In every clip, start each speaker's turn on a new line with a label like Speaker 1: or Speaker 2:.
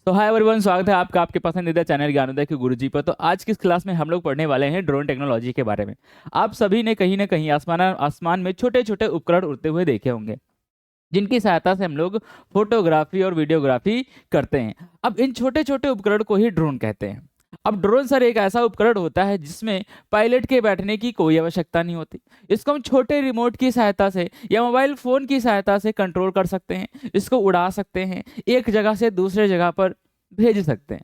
Speaker 1: तो hi everyone, स्वागत है आपका आपके पसंदीदा चैनल ज्ञानोदय के गुरुजी पर। तो आज की इस क्लास में हम लोग पढ़ने वाले हैं ड्रोन टेक्नोलॉजी के बारे में। आप सभी ने कहीं ना कहीं आसमान आसमान में छोटे छोटे उपकरण उड़ते हुए देखे होंगे, जिनकी सहायता से हम लोग फोटोग्राफी और वीडियोग्राफी करते हैं। अब इन छोटे छोटे उपकरण को ही ड्रोन कहते हैं। अब ड्रोन सर एक ऐसा उपकरण होता है जिसमें पायलट के बैठने की कोई आवश्यकता नहीं होती। इसको हम छोटे रिमोट की सहायता से या मोबाइल फोन की सहायता से कंट्रोल कर सकते हैं, इसको उड़ा सकते हैं, एक जगह से दूसरे जगह पर भेज सकते हैं।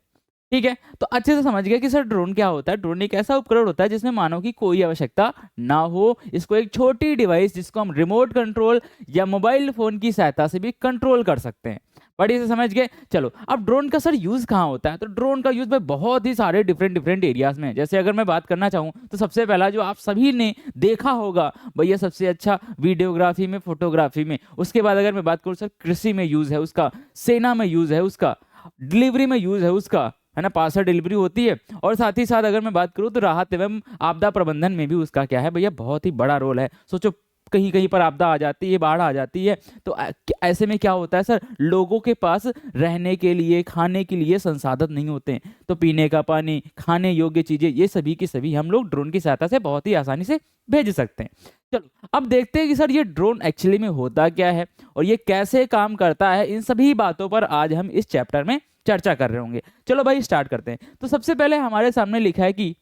Speaker 1: ठीक है, तो अच्छे से समझ गए कि सर ड्रोन क्या होता है। ड्रोन एक ऐसा उपकरण होता है जिसमें मानव की कोई आवश्यकता ना हो। इसको एक छोटी डिवाइस जिसको हम रिमोट कंट्रोल या मोबाइल फोन की सहायता से भी कंट्रोल कर सकते हैं। बड़ी से समझ गए। चलो, अब ड्रोन का सर यूज कहाँ होता है? तो ड्रोन का यूज भाई बहुत ही सारे डिफरेंट डिफरेंट एरियाज में है। जैसे अगर मैं बात करना चाहूँ तो सबसे पहला जो आप सभी ने देखा होगा भैया, सबसे अच्छा वीडियोग्राफी में, फोटोग्राफी में। उसके बाद अगर मैं बात करूँ सर, कृषि में यूज है उसका, सेना में यूज है उसका, डिलीवरी में यूज है उसका, है ना, पार्सल डिलीवरी होती है। और साथ ही साथ अगर मैं बात करूं तो राहत एवं आपदा प्रबंधन में भी उसका क्या है भैया, बहुत ही बड़ा रोल है। सोचो, कहीं कहीं पर आपदा आ जाती है, बाढ़ आ जाती है, तो ऐसे में क्या होता है सर, लोगों के पास रहने के लिए, खाने के लिए संसाधन नहीं होते हैं। तो पीने का पानी, खाने योग्य चीजें, ये सभी की सभी हम लोग ड्रोन की सहायता से बहुत ही आसानी से भेज सकते हैं। चलो, अब देखते हैं कि सर ये ड्रोन एक्चुअली में होता क्या है और ये कैसे काम करता है। इन सभी बातों पर आज हम इस चैप्टर में चर्चा कर रहे होंगे। चलो भाई स्टार्ट करते हैं। तो सबसे पहले हमारे सामने लिखा है कि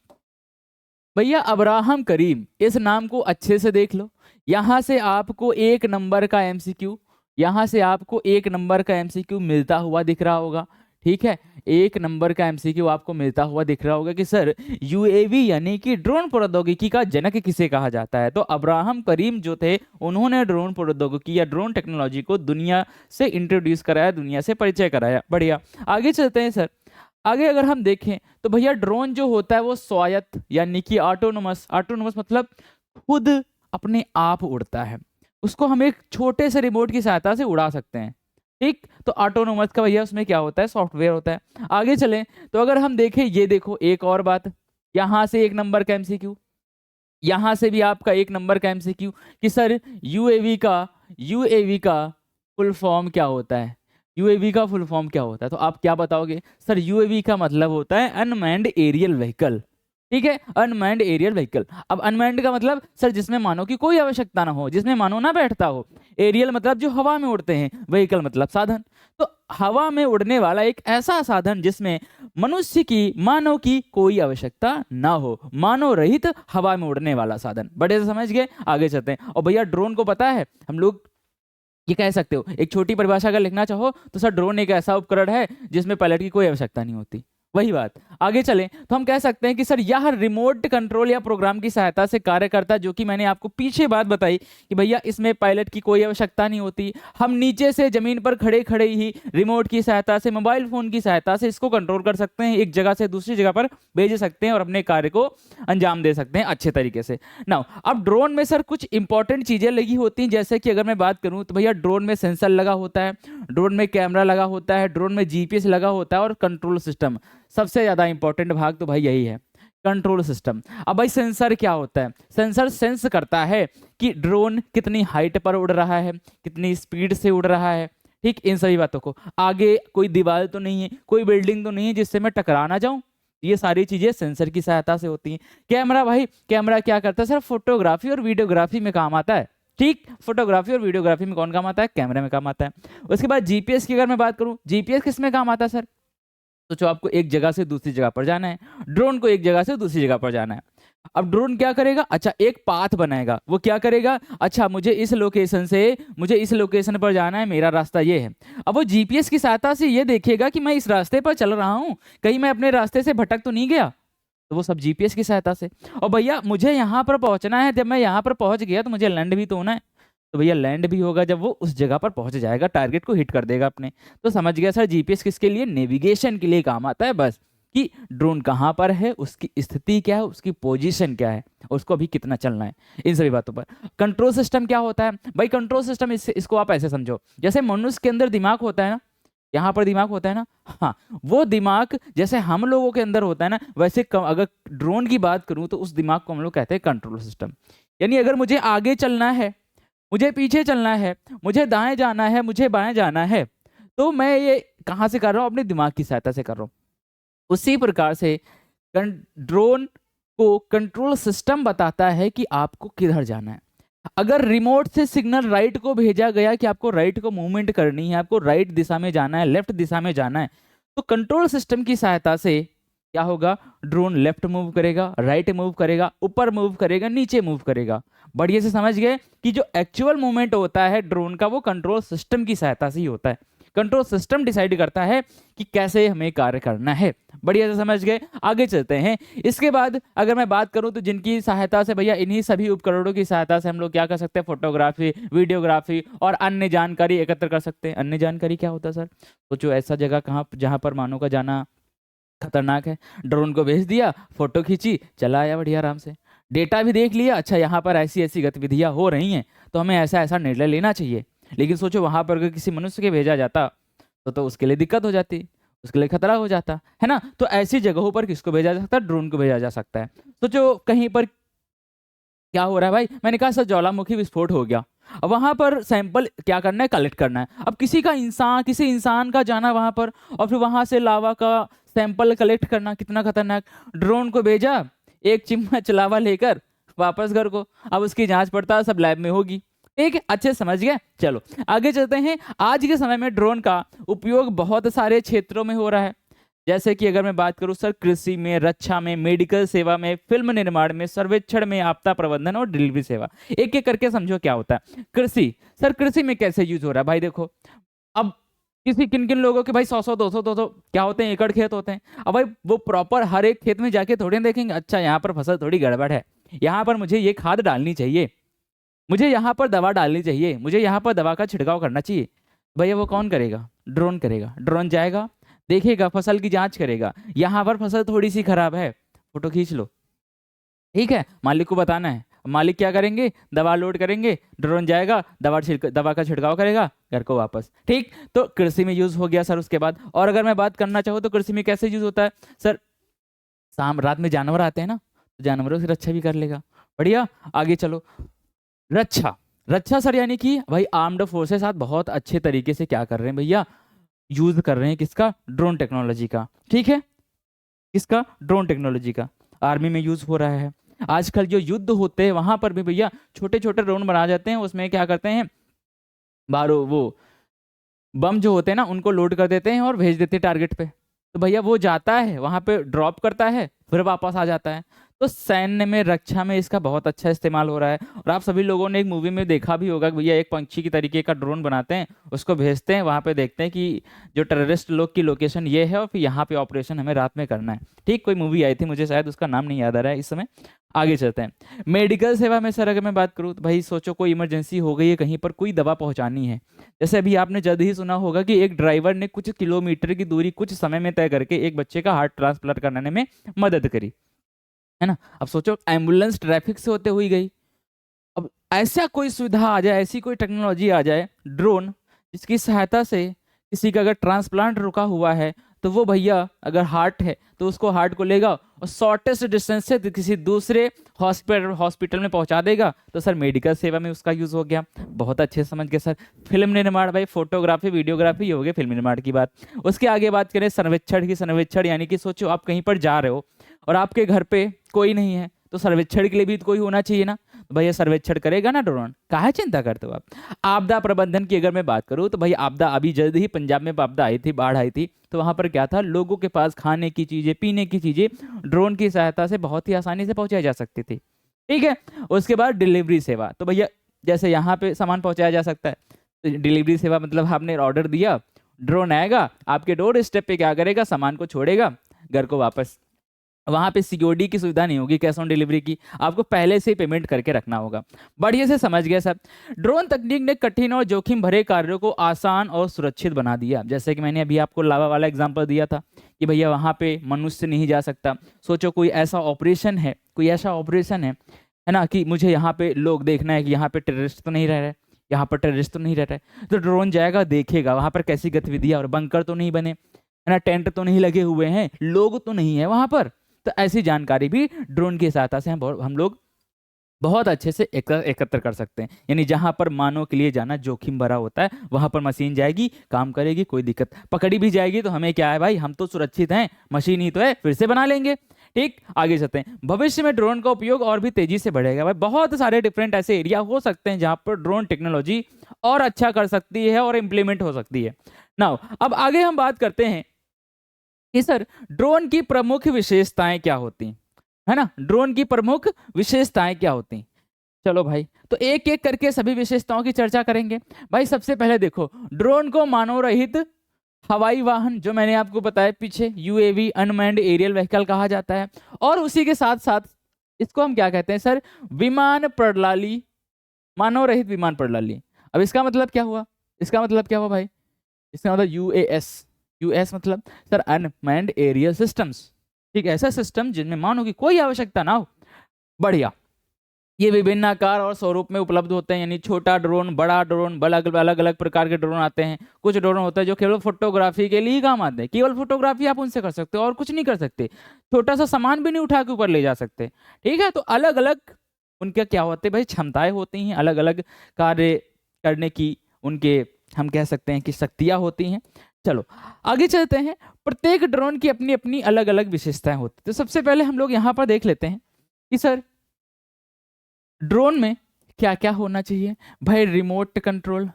Speaker 1: भैया अब्राहम करीम, इस नाम को अच्छे से देख लो। यहां से आपको एक नंबर का एमसीक्यू, यहां से आपको एक नंबर का एमसीक्यू मिलता हुआ दिख रहा होगा। ठीक है, एक नंबर का एमसीक्यू आपको मिलता हुआ दिख रहा होगा कि सर यूएवी यानी कि ड्रोन प्रौद्योगिकी का जनक किसे कहा जाता है? तो अब्राहम करीम जो थे, उन्होंने ड्रोन प्रौद्योगिकी या ड्रोन टेक्नोलॉजी को दुनिया से इंट्रोड्यूस कराया, दुनिया से परिचय कराया। बढ़िया, आगे चलते हैं सर। आगे अगर हम देखें तो भैया ड्रोन जो होता है वो स्वायत्त यानी कि ऑटोनोमस, ऑटोनोमस मतलब खुद अपने आप उड़ता है। उसको हम एक छोटे से रिमोट की सहायता से उड़ा सकते हैं। ठीक, तो ऑटोनोमस का भैया उसमें क्या होता है, सॉफ्टवेयर होता है। आगे चलें तो अगर हम देखें, ये देखो एक और बात, यहां से एक नंबर का एमसीक्यू, यहां से भी आपका एक नंबर का एमसीक्यू कि सर यूएवी का फुल फॉर्म क्या होता है? यूएवी का फुल फॉर्म क्या होता है? तो आप क्या बताओगे? सर यूएवी का मतलब होता है अनमैन्ड एरियल व्हीकल। ठीक है, अनमैन्ड एरियल व्हीकल। अब अनमैन्ड का मतलब सर जिसमें मानव की कोई आवश्यकता ना हो, जिसमें मानव ना बैठता हो। एरियल मतलब जो हवा में उड़ते हैं, व्हीकल मतलब साधन। तो हवा में उड़ने वाला एक ऐसा साधन जिसमें मनुष्य की, मानव की कोई आवश्यकता ना हो, मानव रहित हवा में उड़ने वाला साधन। बड़े से समझ गए। आगे चलते हैं। और भैया ड्रोन को पता है, हम लोग ये कह सकते हो, एक छोटी परिभाषा अगर लिखना चाहो तो सर ड्रोन एक ऐसा उपकरण है जिसमें पायलट की कोई आवश्यकता नहीं होती। वही बात। आगे चलें तो हम कह सकते हैं कि सर यह रिमोट कंट्रोल या प्रोग्राम की सहायता से कार्य करता है, जो कि मैंने आपको पीछे बात बताई कि भैया इसमें पायलट की कोई आवश्यकता नहीं होती। हम नीचे से जमीन पर खड़े खड़े ही रिमोट की सहायता से, मोबाइल फोन की सहायता से इसको कंट्रोल कर सकते हैं, एक जगह से दूसरी जगह पर भेज सकते हैं और अपने कार्य को अंजाम दे सकते हैं अच्छे तरीके से। नाउ अब ड्रोन में सर कुछ इंपॉर्टेंट चीजें लगी होती हैं। जैसे कि अगर मैं बात करूं तो भैया ड्रोन में सेंसर लगा होता है, ड्रोन में कैमरा लगा होता है, ड्रोन में जीपीएस लगा होता है और कंट्रोल सिस्टम। सबसे ज्यादा इंपॉर्टेंट भाग तो भाई यही है, कंट्रोल सिस्टम। अब भाई सेंसर क्या होता है? सेंसर सेंस करता है कि ड्रोन कितनी हाइट पर उड़ रहा है, कितनी स्पीड से उड़ रहा है। ठीक, इन सभी बातों को, आगे कोई दीवार तो नहीं है, कोई बिल्डिंग तो नहीं है जिससे मैं टकरा ना जाऊं, ये सारी चीजें सेंसर की सहायता से होती हैं। कैमरा, भाई कैमरा क्या करता है सर? फोटोग्राफी और वीडियोग्राफी में काम आता है। ठीक, फोटोग्राफी और वीडियोग्राफी में कौन काम आता है? कैमरे में काम आता है। उसके बाद जीपीएस की अगर मैं बात करूं, जीपीएस किस में काम आता है सर? तो जो आपको एक जगह से दूसरी जगह पर जाना है, ड्रोन को एक जगह से दूसरी जगह पर जाना है। अब ड्रोन क्या करेगा? अच्छा, एक पाथ बनाएगा। वो क्या करेगा? अच्छा, मुझे इस लोकेशन से, मुझे इस लोकेशन पर जाना है, मेरा रास्ता ये है। अब वो जीपीएस की सहायता से ये देखेगा कि मैं इस रास्ते पर चल रहा हूँ, कहीं मैं अपने रास्ते से भटक तो नहीं गया। तो वो सब जीपीएस की सहायता से। और भैया मुझे यहाँ पर पहुंचना है, जब मैं यहाँ पर पहुंच गया तो मुझे लैंड भी तो होना है। तो भैया लैंड भी होगा जब वो उस जगह पर पहुंच जाएगा, टारगेट को हिट कर देगा अपने। तो समझ गया सर, जीपीएस किसके लिए? नेविगेशन के लिए काम आता है, बस कि ड्रोन कहाँ पर है, उसकी स्थिति क्या है, उसकी पोजीशन क्या है, उसको अभी कितना चलना है, इन सभी बातों पर। कंट्रोल सिस्टम क्या होता है भाई? कंट्रोल सिस्टम इसको आप ऐसे समझो, जैसे मनुष्य के अंदर दिमाग होता है ना, यहाँ पर दिमाग होता है ना, हाँ, वो दिमाग जैसे हम लोगों के अंदर होता है ना, वैसे अगर ड्रोन की बात करूं तो उस दिमाग को हम लोग कहते हैं कंट्रोल सिस्टम। यानी अगर मुझे आगे चलना है, मुझे पीछे चलना है, मुझे दाएं जाना है, मुझे बाएं जाना है, तो मैं ये कहाँ से कर रहा हूँ, अपने दिमाग की सहायता से कर रहा हूँ। उसी प्रकार से ड्रोन को कंट्रोल सिस्टम बताता है कि आपको किधर जाना है। अगर रिमोट से सिग्नल राइट को भेजा गया कि आपको राइट को मूवमेंट करनी है, आपको राइट दिशा में जाना है, लेफ्ट दिशा में जाना है, तो कंट्रोल सिस्टम की सहायता से क्या होगा, ड्रोन लेफ्ट मूव करेगा, राइट मूव करेगा, ऊपर मूव करेगा, नीचे मूव करेगा। बढ़िया से समझ गए कि जो एक्चुअल मूवमेंट होता है ड्रोन का वो कंट्रोल सिस्टम की सहायता से ही होता है। कंट्रोल सिस्टम डिसाइड करता है कि कैसे हमें कार्य करना है। बढ़िया से समझ गए, आगे चलते हैं। इसके बाद अगर मैं बात करूं तो जिनकी सहायता से भैया, इन्हीं सभी उपकरणों की सहायता से हम लोग क्या कर सकते हैं, फोटोग्राफी, वीडियोग्राफी और अन्य जानकारी एकत्र कर सकते हैं। अन्य जानकारी क्या होता है सर? सोचो ऐसा जगह कहाँ जहां पर मानव का जाना खतरनाक है, ड्रोन को भेज दिया, फोटो खींची, चला आया बढ़िया आराम से, डेटा भी देख लिया, अच्छा यहाँ पर ऐसी ऐसी गतिविधियां हो रही हैं तो हमें ऐसा ऐसा निर्णय लेना चाहिए। लेकिन सोचो वहां पर अगर किसी मनुष्य के भेजा जाता तो उसके लिए दिक्कत हो जाती, उसके लिए खतरा हो जाता है ना। तो ऐसी जगहों पर किसको भेजा जा सकता है, ड्रोन को भेजा जा सकता है। सोचो कहीं पर क्या हो रहा है भाई, मैंने कहा सर ज्वालामुखी विस्फोट हो गया, अब वहां पर सैंपल क्या करना है, कलेक्ट करना है। अब किसी इंसान का जाना वहां पर और फिर वहां से लावा का सैंपल कलेक्ट करना, कितना खतरनाक। ड्रोन को भेजा, एक चिम्मच लावा लेकर वापस घर को, अब उसकी जांच पड़ताल सब लैब में होगी। ठीक है, अच्छे समझ गए। चलो आगे चलते हैं। आज के समय में ड्रोन का उपयोग बहुत सारे क्षेत्रों में हो रहा है। जैसे कि अगर मैं बात करूं सर, कृषि में, रक्षा में, मेडिकल सेवा में, फिल्म निर्माण में, सर्वेक्षण में, आपदा प्रबंधन और डिलीवरी सेवा। एक एक करके समझो क्या होता है। कृषि, सर कृषि में कैसे यूज हो रहा है भाई, देखो अब किन किन लोगों के भाई 100 200 क्या होते हैं, एकड़ खेत होते हैं। अब भाई वो प्रॉपर हर एक खेत में जाके थोड़ी देखेंगे, अच्छा यहाँ पर फसल थोड़ी गड़बड़ है, यहाँ पर मुझे ये खाद डालनी चाहिए, मुझे यहाँ पर दवा डालनी चाहिए, मुझे यहाँ पर दवा का छिड़काव करना चाहिए। भैया वो कौन करेगा, ड्रोन करेगा। ड्रोन जाएगा, देखेगा, फसल की जांच करेगा, यहाँ पर फसल थोड़ी सी खराब है, फोटो खींच लो, ठीक है, मालिक को बताना है। मालिक क्या करेंगे, दवा लोड करेंगे, ड्रोन जाएगा, दवा का छिड़काव करेगा, घर को वापस। ठीक, तो कृषि में यूज हो गया सर। उसके बाद और अगर मैं बात करना चाहूँ तो कृषि में कैसे यूज होता है सर, शाम रात में जानवर आते हैं ना, तो जानवरों की रक्षा भी कर लेगा। बढ़िया, आगे चलो। रक्षा, रक्षा सर यानी कि भाई आर्म्ड फोर्सेस साथ बहुत अच्छे तरीके से क्या कर रहे हैं भैया, यूज कर रहे हैं किसका, ड्रोन टेक्नोलॉजी का। ठीक है, किसका, ड्रोन टेक्नोलॉजी का, आर्मी में यूज हो रहा है। आजकल जो युद्ध होते हैं वहां पर भी भैया छोटे छोटे ड्रोन बना जाते हैं, उसमें क्या करते हैं, बारो वो बम जो होते हैं ना उनको लोड कर देते हैं और भेज देते हैं टारगेट पे। तो भैया वो जाता है वहां पे, ड्रॉप करता है, फिर वापस आ जाता है। तो सैन्य में, रक्षा में इसका बहुत अच्छा इस्तेमाल हो रहा है। और आप सभी लोगों ने एक मूवी में देखा भी होगा कि भैया एक पंछी की तरीके का ड्रोन बनाते हैं, उसको भेजते हैं वहां पे, देखते हैं कि जो टेररिस्ट लोग की लोकेशन ये है और फिर यहाँ पे ऑपरेशन हमें रात में करना है। ठीक, कोई मूवी आई थी, मुझे शायद उसका नाम नहीं याद आ रहा है इस समय। आगे चलते हैं। मेडिकल सेवा में सर अगर मैं बात करूँ तो भाई सोचो कोई इमरजेंसी हो गई है, कहीं पर कोई दवा पहुंचानी है। जैसे अभी आपने जल्द ही सुना होगा कि एक ड्राइवर ने कुछ किलोमीटर की दूरी कुछ समय में तय करके एक बच्चे का हार्ट ट्रांसप्लांट कराने में मदद करी, है ना। अब सोचो एम्बुलेंस ट्रैफिक से होते हुई गई, अब ऐसा कोई सुविधा आ जाए, ऐसी कोई टेक्नोलॉजी आ जाए, ड्रोन, जिसकी सहायता से किसी का अगर ट्रांसप्लांट रुका हुआ है तो वो भैया अगर हार्ट है तो उसको हार्ट को लेगा और शॉर्टेस्ट डिस्टेंस से किसी दूसरे हॉस्पिटल में पहुंचा देगा। तो सर मेडिकल सेवा में उसका यूज हो गया। बहुत अच्छे से समझ गए सर। फिल्म निर्माण, भाई फोटोग्राफी, वीडियोग्राफी, ये हो गया फिल्म निर्माण की बात। उसके आगे बात करें सर्वेक्षण की। सर्वेक्षण यानी कि सोचो आप कहीं पर जा रहे हो और आपके घर पे कोई नहीं है, तो सर्वेक्षण के लिए भी तो कोई होना चाहिए ना, तो भैया सर्वेक्षण करेगा ना ड्रोन, काहे चिंता करते हो आप। आपदा प्रबंधन की अगर मैं बात करूं तो भाई आपदा, अभी जल्द ही पंजाब में आपदा आई थी, बाढ़ आई थी, तो वहां पर क्या था, लोगों के पास खाने की चीजें, पीने की चीजें ड्रोन की सहायता से बहुत ही आसानी से पहुंचाई जा सकती थी। ठीक है, उसके बाद डिलीवरी सेवा, तो भैया जैसे यहाँ पे सामान पहुंचाया जा सकता है, तो डिलीवरी सेवा मतलब आपने ऑर्डर दिया, ड्रोन आएगा आपके डोर स्टेप पे, क्या करेगा, सामान को छोड़ेगा, घर को वापस। वहां पे सिक्योरिटी की सुविधा नहीं होगी, कैश ऑन डिलीवरी की, आपको पहले से ही पेमेंट करके रखना होगा। बढ़िया से समझ गया सब। ड्रोन तकनीक ने कठिन और जोखिम भरे कार्यों को आसान और सुरक्षित बना दिया। जैसे कि मैंने अभी आपको लावा वाला एग्जांपल दिया था कि भैया वहां पे मनुष्य नहीं जा सकता। सोचो कोई ऐसा ऑपरेशन है, है ना, कि मुझे यहाँ पे लोग देखना है कि यहाँ पे टेररिस्ट तो नहीं रह रहे, यहाँ पर टेररिस्ट तो नहीं रह रहे, तो ड्रोन जाएगा, देखेगा वहां पर कैसी गतिविधियां, और बंकर तो नहीं बने, है ना, टेंट तो नहीं लगे हुए हैं, लोग तो नहीं है वहां पर। तो ऐसी जानकारी भी ड्रोन की सहायता से हम लोग बहुत अच्छे से एकत्र कर सकते हैं। यानी जहां पर मानव के लिए जाना जोखिम भरा होता है वहां पर मशीन जाएगी, काम करेगी, कोई दिक्कत, पकड़ी भी जाएगी तो हमें क्या है भाई, हम तो सुरक्षित हैं, मशीन ही तो है, फिर से बना लेंगे। ठीक, आगे चलते हैं। भविष्य में ड्रोन का उपयोग और भी तेजी से बढ़ेगा भाई। बहुत सारे डिफरेंट ऐसे एरिया हो सकते हैं जहां पर ड्रोन टेक्नोलॉजी और अच्छा कर सकती है और इंप्लीमेंट हो सकती है। नाउ अब आगे हम बात करते हैं कि सर ड्रोन की प्रमुख विशेषताएं क्या होती हैं, है ना, ड्रोन की प्रमुख विशेषताएं क्या होती हैं। चलो भाई, तो एक एक करके सभी विशेषताओं की चर्चा करेंगे। भाई सबसे पहले देखो, ड्रोन को मानव रहित हवाई वाहन, जो मैंने आपको बताया पीछे, यूएवी अनमैन्ड एरियल व्हीकल कहा जाता है। और उसी के साथ साथ इसको हम क्या कहते हैं सर, विमान प्रणाली, मानव रहित विमान प्रणाली। अब इसका मतलब क्या हुआ, इसका मतलब क्या हुआ भाई, इसका मतलब यूएएस। यूएस मतलब सर अनमैन्ड एरियल सिस्टम्स। ठीक, ऐसा सिस्टम जिनमें मानव की कोई आवश्यकता ना हो। बढ़िया, ये विभिन्न आकार और स्वरूप में उपलब्ध होते हैं, यानी छोटा ड्रोन, बड़ा ड्रोन, अलग अलग प्रकार के ड्रोन आते हैं। कुछ ड्रोन होते हैं जो केवल फोटोग्राफी के लिए ही काम आते हैं, केवल फोटोग्राफी आप उनसे कर सकते हो और कुछ नहीं कर सकते, छोटा सा सामान भी नहीं उठा के ऊपर ले जा सकते। ठीक है, तो अलग अलग उनके क्या होते हैं भाई, क्षमताएं होती हैं, अलग अलग कार्य करने की उनके, हम कह सकते हैं कि शक्तियां होती हैं। चलो आगे चलते हैं। प्रत्येक ड्रोन की अपनी अपनी अलग अलग विशेषताएं होती हैं। तो सबसे पहले हम लोग यहाँ पर देख लेते हैं कि सर ड्रोन में क्या क्या होना चाहिए। भाई रिमोट कंट्रोल।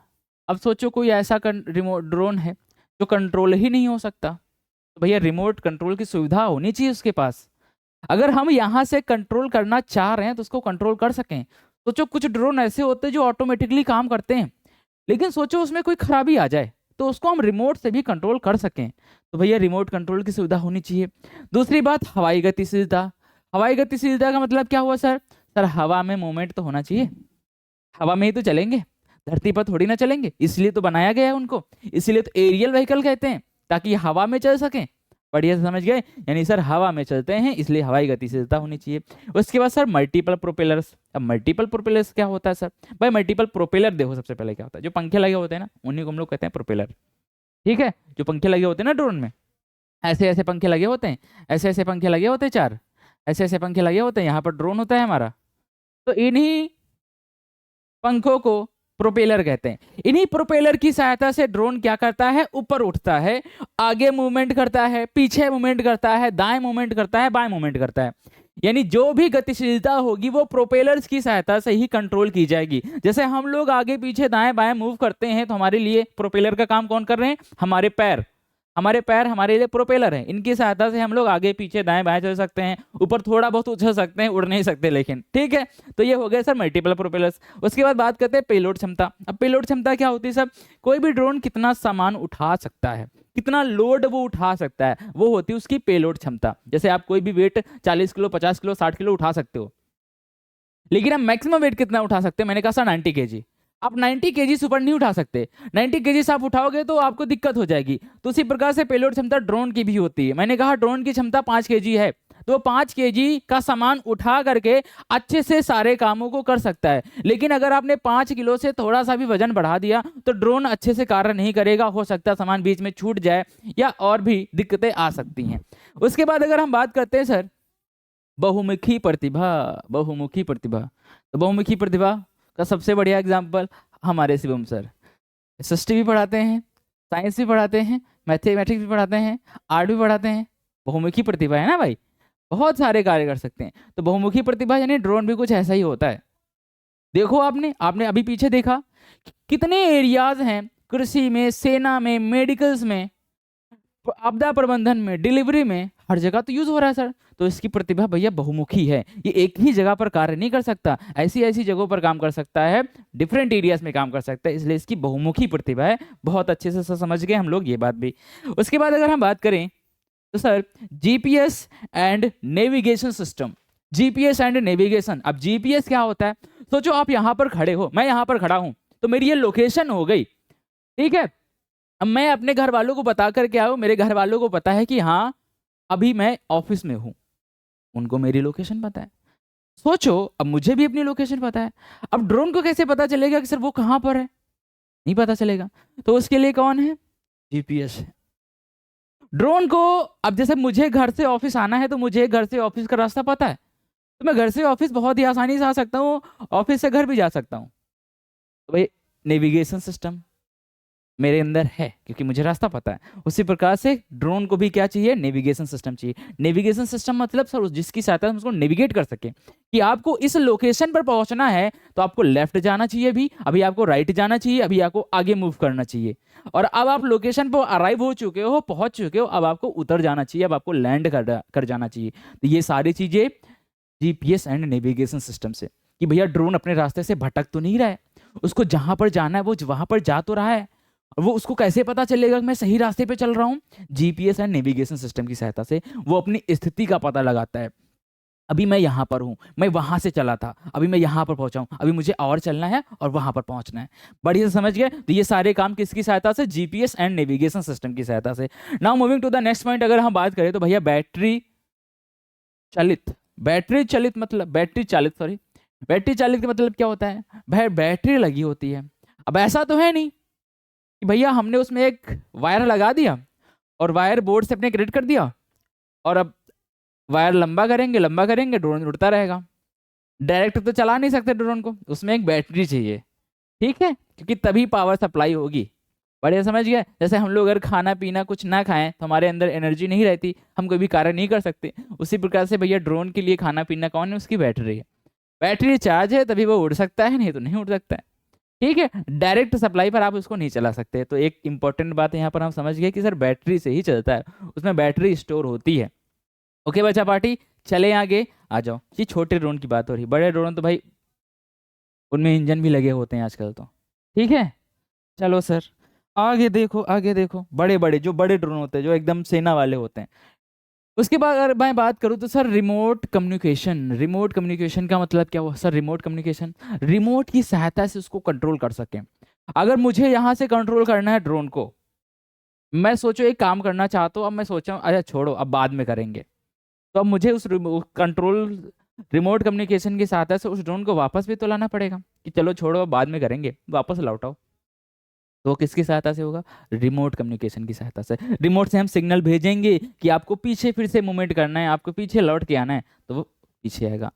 Speaker 1: अब सोचो कोई ऐसा रिमोट ड्रोन है जो कंट्रोल ही नहीं हो सकता, तो भैया रिमोट कंट्रोल की सुविधा होनी चाहिए उसके पास। अगर हम यहाँ से कंट्रोल करना चाह रहे हैं तो उसको कंट्रोल कर सकें। सोचो कुछ ड्रोन ऐसे होते हैं जो ऑटोमेटिकली काम करते हैं, लेकिन सोचो उसमें कोई खराबी आ जाए तो उसको हम रिमोट से भी कंट्रोल कर सकें, तो भैया रिमोट कंट्रोल की सुविधा होनी चाहिए। दूसरी बात, हवाई गतिशीलता। हवाई गतिशीलता का मतलब क्या हुआ सर, सर हवा में मूवमेंट तो होना चाहिए, हवा में ही तो चलेंगे, धरती पर थोड़ी ना चलेंगे, इसलिए तो बनाया गया है उनको, इसलिए तो एरियल व्हीकल कहते हैं, ताकि हवा में चल सकें। बढ़िया से समझ गए, यानी सर हवा में चलते हैं इसलिए हवाई गतिशीलता होनी चाहिए। उसके बाद सर मल्टीपल प्रोपेलर्स। अब मल्टीपल प्रोपेलर्स क्या होता है सर, भाई मल्टीपल प्रोपेलर देखो सबसे पहले क्या होता है, जो पंखे लगे होते हैं ना उन्हीं को हम लोग कहते हैं प्रोपेलर। ठीक है, जो पंखे लगे होते हैं ना ड्रोन में, ऐसे ऐसे पंखे लगे होते हैं, ऐसे ऐसे पंखे लगे होते हैं, चार ऐसे ऐसे पंखे लगे होते हैं, यहाँ पर ड्रोन होता है हमारा, तो इन्हीं पंखों को प्रोपेलर कहते हैं। इन्हीं प्रोपेलर की सहायता से ड्रोन क्या करता है, ऊपर उठता है, आगे मूवमेंट करता है, पीछे मूवमेंट करता है, दाएं मूवमेंट करता है, बाएं मूवमेंट करता है। यानी जो भी गतिशीलता होगी वो प्रोपेलर्स की सहायता से ही कंट्रोल की जाएगी। जैसे हम लोग आगे पीछे दाएं बाएं मूव करते हैं तो हमारे लिए प्रोपेलर का काम कौन कर रहे हैं, हमारे पैर। हमारे पैर हमारे लिए प्रोपेलर हैं, इनकी सहायता से हम लोग आगे पीछे दाएं बाएं चल सकते हैं, ऊपर थोड़ा बहुत उछल सकते हैं, उड़ नहीं सकते लेकिन। ठीक है, तो ये हो गया सर मल्टीपल प्रोपेलर्स। उसके बाद बात करते हैं पेलोड क्षमता। अब पेलोड क्षमता क्या होती है सर, कोई भी ड्रोन कितना सामान उठा सकता है, कितना लोड वो उठा सकता है, वो होती है उसकी पेलोड क्षमता। जैसे आप कोई भी वेट 40 किलो 50 किलो 60 किलो उठा सकते हो, लेकिन आप मैक्सिमम वेट कितना उठा सकते हैं, मैंने कहा सर 90 केजी। आप 90 केजी से ऊपर नहीं उठा सकते, 90 केजी से आप उठाओगे तो आपको दिक्कत हो जाएगी। तो उसी प्रकार से पेलोड क्षमता ड्रोन की भी होती है। मैंने कहा ड्रोन की क्षमता 5 केजी है, तो 5 केजी का सामान उठा करके अच्छे से सारे कामों को कर सकता है। लेकिन अगर आपने 5 किलो से थोड़ा सा भी वजन बढ़ा दिया तो ड्रोन अच्छे से कार्य नहीं करेगा, हो सकता है सामान बीच में छूट जाए या और भी दिक्कतें आ सकती हैं। उसके बाद अगर हम बात करते हैं सर बहुमुखी प्रतिभा। बहुमुखी प्रतिभा, तो बहुमुखी प्रतिभा का सबसे बढ़िया एग्जाम्पल हमारे शिवम सर। एसएसटी भी पढ़ाते हैं, साइंस भी पढ़ाते हैं, मैथमेटिक्स भी पढ़ाते हैं, आर्ट भी पढ़ाते हैं। बहुमुखी प्रतिभा है ना भाई, बहुत सारे कार्य कर सकते हैं। तो बहुमुखी प्रतिभा यानी ड्रोन भी कुछ ऐसा ही होता है। देखो आपने आपने अभी पीछे देखा कितने एरियाज हैं, कृषि में, सेना में, मेडिकल्स में, आपदा प्रबंधन में, डिलीवरी में, हर जगह तो यूज हो रहा है सर। तो इसकी प्रतिभा भैया बहुमुखी है, ये एक ही जगह पर कार्य नहीं कर सकता, ऐसी ऐसी जगहों पर काम कर सकता है, डिफरेंट एरियाज में काम कर सकता है, इसलिए इसकी बहुमुखी प्रतिभा है। बहुत अच्छे से समझ गए हम लोग ये बात भी। उसके बाद अगर हम बात करें तो sir GPS and navigation system. GPS and navigation. अब जीपीएस क्या होता है, सोचो आप यहाँ पर खड़े हो, मैं यहाँ पर खड़ा हूँ, तो मेरी ये लोकेशन हो गई। ठीक है, अब मैं अपने घर वालों को बता करके आया हूं, मेरे घर वालों को पता है कि हाँ अभी मैं ऑफिस में हूं, उनको मेरी लोकेशन पता है। सोचो अब मुझे भी अपनी लोकेशन पता है, अब ड्रोन को कैसे पता चलेगा कि सर वो कहां पर है, नहीं पता चलेगा। तो उसके लिए कौन है, जीपीएस है। ड्रोन को अब जैसे मुझे घर से ऑफिस आना है तो मुझे घर से ऑफिस का रास्ता पता है, तो मैं घर से ऑफिस बहुत ही आसानी से आ सकता हूँ, ऑफिस से घर भी जा सकता हूँ। तो भाई नेविगेशन सिस्टम मेरे अंदर है क्योंकि मुझे रास्ता पता है। उसी प्रकार से ड्रोन को भी क्या चाहिए, नेविगेशन सिस्टम चाहिए। नेविगेशन सिस्टम मतलब सर जिसकी सहायता से हम उसको नेविगेट कर सके कि आपको इस लोकेशन पर पहुंचना है तो आपको लेफ्ट जाना चाहिए, अभी आपको राइट जाना चाहिए, अभी आपको आगे मूव करना चाहिए। और अब आप लोकेशन पर अराइव हो चुके हो, पहुंच चुके हो, अब आपको उतर जाना चाहिए, अब आपको लैंड कर जाना चाहिए। तो ये सारी चीजें जीपीएस एंड नेविगेशन सिस्टम से, कि भैया ड्रोन अपने रास्ते से भटक तो नहीं रहा है, उसको जहां पर जाना है वो वहां पर जा तो रहा है। वो उसको कैसे पता चलेगा कि मैं सही रास्ते पे चल रहा हूँ? जीपीएस एंड नेविगेशन सिस्टम की सहायता से वो अपनी स्थिति का पता लगाता है। अभी मैं यहाँ पर हूँ, मैं वहां से चला था, अभी मैं यहाँ पर पहुंचा हूँ, अभी मुझे और चलना है और वहां पर पहुंचना है। बढ़िया से समझ गए? तो ये सारे काम किसकी सहायता से? जीपीएस एंड नेविगेशन सिस्टम की सहायता से। Now moving to the next point, अगर हम बात करें तो भैया बैटरी चालित मतलब बैटरी चालित का मतलब क्या होता है? भाई बैटरी लगी होती है। अब ऐसा तो है नहीं कि भैया हमने उसमें एक वायर लगा दिया और वायर बोर्ड से अपने कनेक्ट कर दिया और अब वायर लंबा करेंगे ड्रोन उड़ता रहेगा। डायरेक्ट तो चला नहीं सकते ड्रोन को, उसमें एक बैटरी चाहिए, ठीक है, क्योंकि तभी पावर सप्लाई होगी। बढ़िया समझ गया? जैसे हम लोग अगर खाना पीना कुछ ना खाएं तो हमारे अंदर एनर्जी नहीं रहती, हम कोई भी कार्य नहीं कर सकते। उसी प्रकार से भैया ड्रोन के लिए खाना पीना कौन है? उसकी बैटरी है। बैटरी चार्ज है तभी वो उड़ सकता है, नहीं तो नहीं उड़ सकता है। ठीक है, डायरेक्ट सप्लाई पर आप उसको नहीं चला सकते। तो एक इंपॉर्टेंट बात यहाँ पर हम समझ गए कि सर बैटरी से ही चलता है, उसमें बैटरी स्टोर होती है। ओके बच्चा पार्टी, चले आगे आ जाओ। ये छोटे ड्रोन की बात हो रही, बड़े ड्रोन तो भाई उनमें इंजन भी लगे होते हैं आजकल तो। ठीक है, चलो सर आगे देखो बड़े बड़े जो बड़े ड्रोन होते हैं, जो एकदम सेना वाले होते हैं। उसके बाद अगर मैं बात करूं तो सर रिमोट कम्युनिकेशन का मतलब क्या हुआ सर? रिमोट कम्युनिकेशन, रिमोट की सहायता से उसको कंट्रोल कर सकें। अगर मुझे यहाँ से कंट्रोल करना है ड्रोन को, मैं सोचो एक काम करना चाहता हूँ, अब मैं सोचा अरे छोड़ो अब बाद में करेंगे, तो अब मुझे उस रिमोट कम्युनिकेशन की सहायता से उस ड्रोन को वापस भी तो लाना पड़ेगा कि चलो छोड़ो अब बाद में करेंगे, वापस लौटाओ। तो वो किसकी सहायता से होगा? रिमोट कम्युनिकेशन की सहायता से। रिमोट से हम सिग्नल भेजेंगे कि आपको पीछे फिर से मूवमेंट करना है, आपको पीछे लौट के आना है, तो वो पीछे आएगा।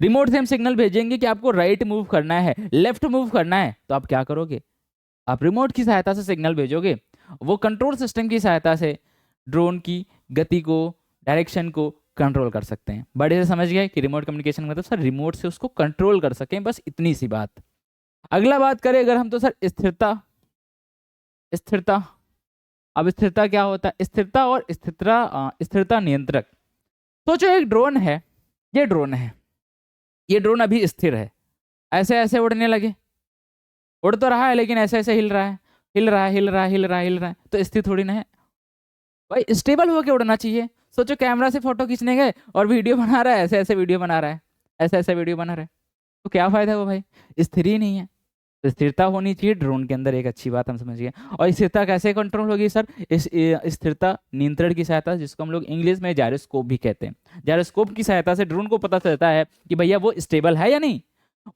Speaker 1: रिमोट से हम सिग्नल भेजेंगे कि आपको राइट मूव करना है, लेफ्ट मूव करना है, तो आप क्या करोगे? आप रिमोट की सहायता से सिग्नल भेजोगे। वो कंट्रोल सिस्टम की सहायता से ड्रोन की गति को, डायरेक्शन को कंट्रोल कर सकते हैं। बड़े से समझ गए कि रिमोट कम्युनिकेशन मतलब सर रिमोट से उसको कंट्रोल कर सकें, बस इतनी सी बात। अगला बात करें अगर हम तो सर स्थिरता। अब स्थिरता क्या होता है? स्थिरता और स्थिरता नियंत्रक। सोचो एक ड्रोन है, ये ड्रोन अभी स्थिर है, ऐसे ऐसे उड़ने लगे, उड़ तो रहा है लेकिन ऐसे ऐसे हिल रहा है, तो स्थिर थोड़ी ना है भाई, स्टेबल होके उड़ना चाहिए। सोचो कैमरा से फोटो खींचने गए और वीडियो बना रहा है, ऐसे ऐसे वीडियो बना रहा है, ऐसे ऐसे वीडियो बना रहा है, तो क्या फायदा है वो भाई? स्थिर ही नहीं है। तो स्थिरता होनी चाहिए ड्रोन के अंदर, एक अच्छी बात हम समझ गए। और स्थिरता कैसे कंट्रोल होगी सर? इस स्थिरता नियंत्रण की सहायता, जिसको हम लोग इंग्लिश में जायरोस्कोप भी कहते हैं। जायरोस्कोप की सहायता से ड्रोन को पता चलता है कि भैया वो स्टेबल है या नहीं,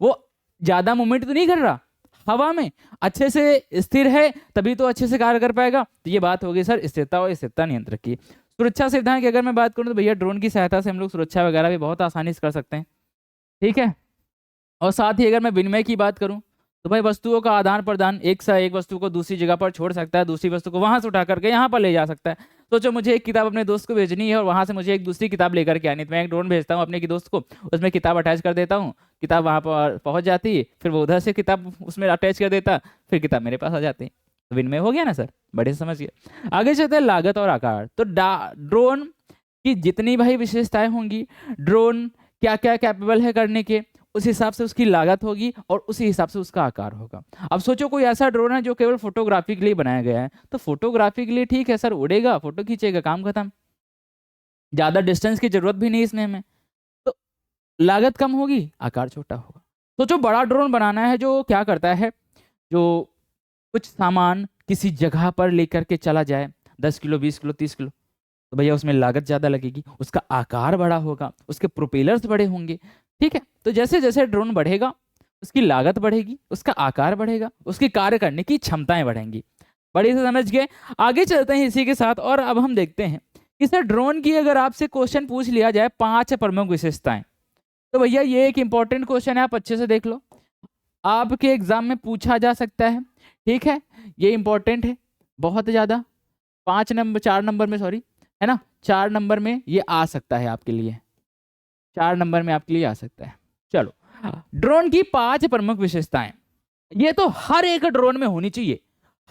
Speaker 1: वो ज्यादा मूवमेंट तो नहीं कर रहा हवा में, अच्छे से स्थिर है, तभी तो अच्छे से कार्य कर पाएगा। तो ये बात होगी सर स्थिरता और स्थिरता नियंत्रक की। सुरक्षा सुविधाएं की अगर मैं बात करूं तो भैया ड्रोन की सहायता से हम लोग सुरक्षा वगैरह भी बहुत आसानी से कर सकते हैं। ठीक है, और साथ ही अगर मैं विनिमय की बात करूं तो भाई वस्तुओं का आदान प्रदान, एक से एक वस्तु को दूसरी जगह पर छोड़ सकता है, दूसरी वस्तु को वहां से उठा करके यहाँ पर ले जा सकता है। सोचो मुझे एक किताब अपने दोस्त को भेजनी है और वहां से मुझे एक दूसरी किताब लेकर के आनी, तो मैं एक ड्रोन भेजता हूँ अपने की दोस्त को, उसमें किताब अटैच कर देता हूँ, किताब वहां पर पहुंच जाती है, फिर वो उधर से किताब उसमें अटैच कर देता, फिर किताब मेरे पास आ जाती है। तो विनिमय हो गया ना सर? बड़े समझ गए। आगे चलते हैं लागत और आकार। तो ड्रोन की जितनी भाई विशेषताएं होंगी, ड्रोन क्या क्या कैपेबल है करने के, उस हिसाब से उसकी लागत होगी और उसी हिसाब से उसका आकार होगा। अब सोचो कोई ऐसा ड्रोन है जो केवल फोटोग्राफी के लिए बनाया गया है, तो फोटोग्राफी के लिए ठीक है सर, उड़ेगा, फोटो खींचेगा, काम खत्म, ज्यादा डिस्टेंस की जरूरत भी नहीं इसमें हमें, तो लागत कम होगी, आकार छोटा होगा। सोचो बड़ा ड्रोन बनाना है जो क्या करता है, जो कुछ सामान किसी जगह पर लेकर के चला जाए, 10 किलो 20 किलो 30 किलो, तो भैया उसमें लागत ज्यादा लगेगी, उसका आकार बड़ा होगा, उसके प्रोपेलर्स बड़े होंगे। ठीक है, तो जैसे जैसे ड्रोन बढ़ेगा उसकी लागत बढ़ेगी, उसका आकार बढ़ेगा, उसकी कार्य करने की क्षमताएं बढ़ेंगी। बड़ी से समझ गए। आगे चलते हैं इसी के साथ, और अब हम देखते हैं कि सर ड्रोन की अगर आपसे क्वेश्चन पूछ लिया जाए 5 प्रमुख विशेषताएं, तो भैया ये एक इंपॉर्टेंट क्वेश्चन है, आप अच्छे से देख लो, आपके एग्जाम में पूछा जा सकता है। ठीक है, ये इंपॉर्टेंट है बहुत ज्यादा, 4 नंबर में, सॉरी, है ना, 4 नंबर में ये आ सकता है आपके लिए, 4 नंबर में आपके लिए आ सकता है। चलो, ड्रोन की 5 प्रमुख विशेषताएं, ये तो हर एक ड्रोन में होनी चाहिए,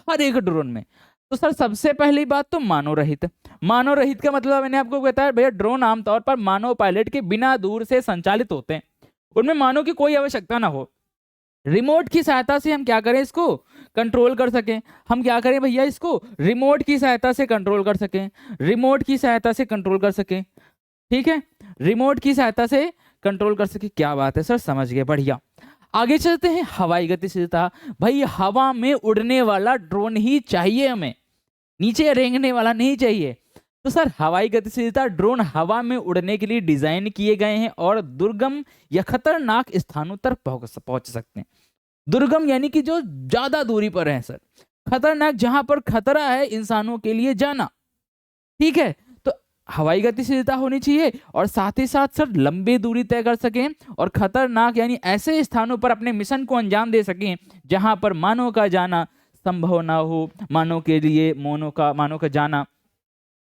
Speaker 1: हर एक ड्रोन में। तो सर सबसे पहली बात तो मानव रहित। मानव रहित का मतलब मैंने आपको बताया भैया, ड्रोन आमतौर पर मानव पायलट के बिना दूर से संचालित होते हैं, उनमें मानव की कोई आवश्यकता ना हो। रिमोट की सहायता से हम क्या करें, इसको कंट्रोल कर सकें। हम क्या करें भैया, इसको रिमोट की सहायता से कंट्रोल कर सकें, रिमोट की सहायता से कंट्रोल कर सकें। ठीक है, रिमोट की सहायता से कंट्रोल कर सके। क्या बात है सर, समझ गए, बढ़िया। आगे चलते हैं, हवाई गतिशीलता। भाई हवा में उड़ने वाला ड्रोन ही चाहिए हमें, नीचे रेंगने वाला नहीं चाहिए। तो सर हवाई गतिशीलता, ड्रोन हवा में उड़ने के लिए डिजाइन किए गए हैं और दुर्गम या खतरनाक स्थानों तक पहुंच सकते हैं। दुर्गम यानी कि जो ज्यादा दूरी पर है सर, खतरनाक जहां पर खतरा है इंसानों के लिए जाना। ठीक है, तो हवाई गतिशीलता होनी चाहिए और साथ ही साथ सर लंबी दूरी तय कर सकें और खतरनाक यानी ऐसे स्थानों पर अपने मिशन को अंजाम दे सकें जहां पर मानव का जाना संभव ना हो, मानव के लिए मानव का जाना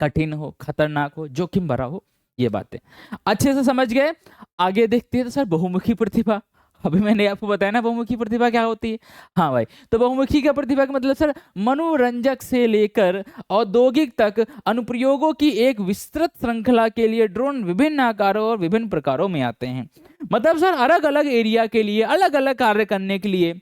Speaker 1: कठिन हो, खतरनाक हो, जोखिम भरा हो। ये बातें अच्छे से समझ गए। आगे देखते हैं तो सर बहुमुखी प्रतिभा। अभी मैंने आपको बताया ना बहुमुखी प्रतिभा क्या होती है। हाँ भाई, तो बहुमुखी का प्रतिभा का मतलब सर मनोरंजक से लेकर औद्योगिक तक अनुप्रयोगों की एक विस्तृत श्रृंखला के लिए ड्रोन विभिन्न आकारों और विभिन्न प्रकारों में आते हैं। मतलब सर अलग अलग एरिया के लिए, अलग अलग कार्य करने के लिए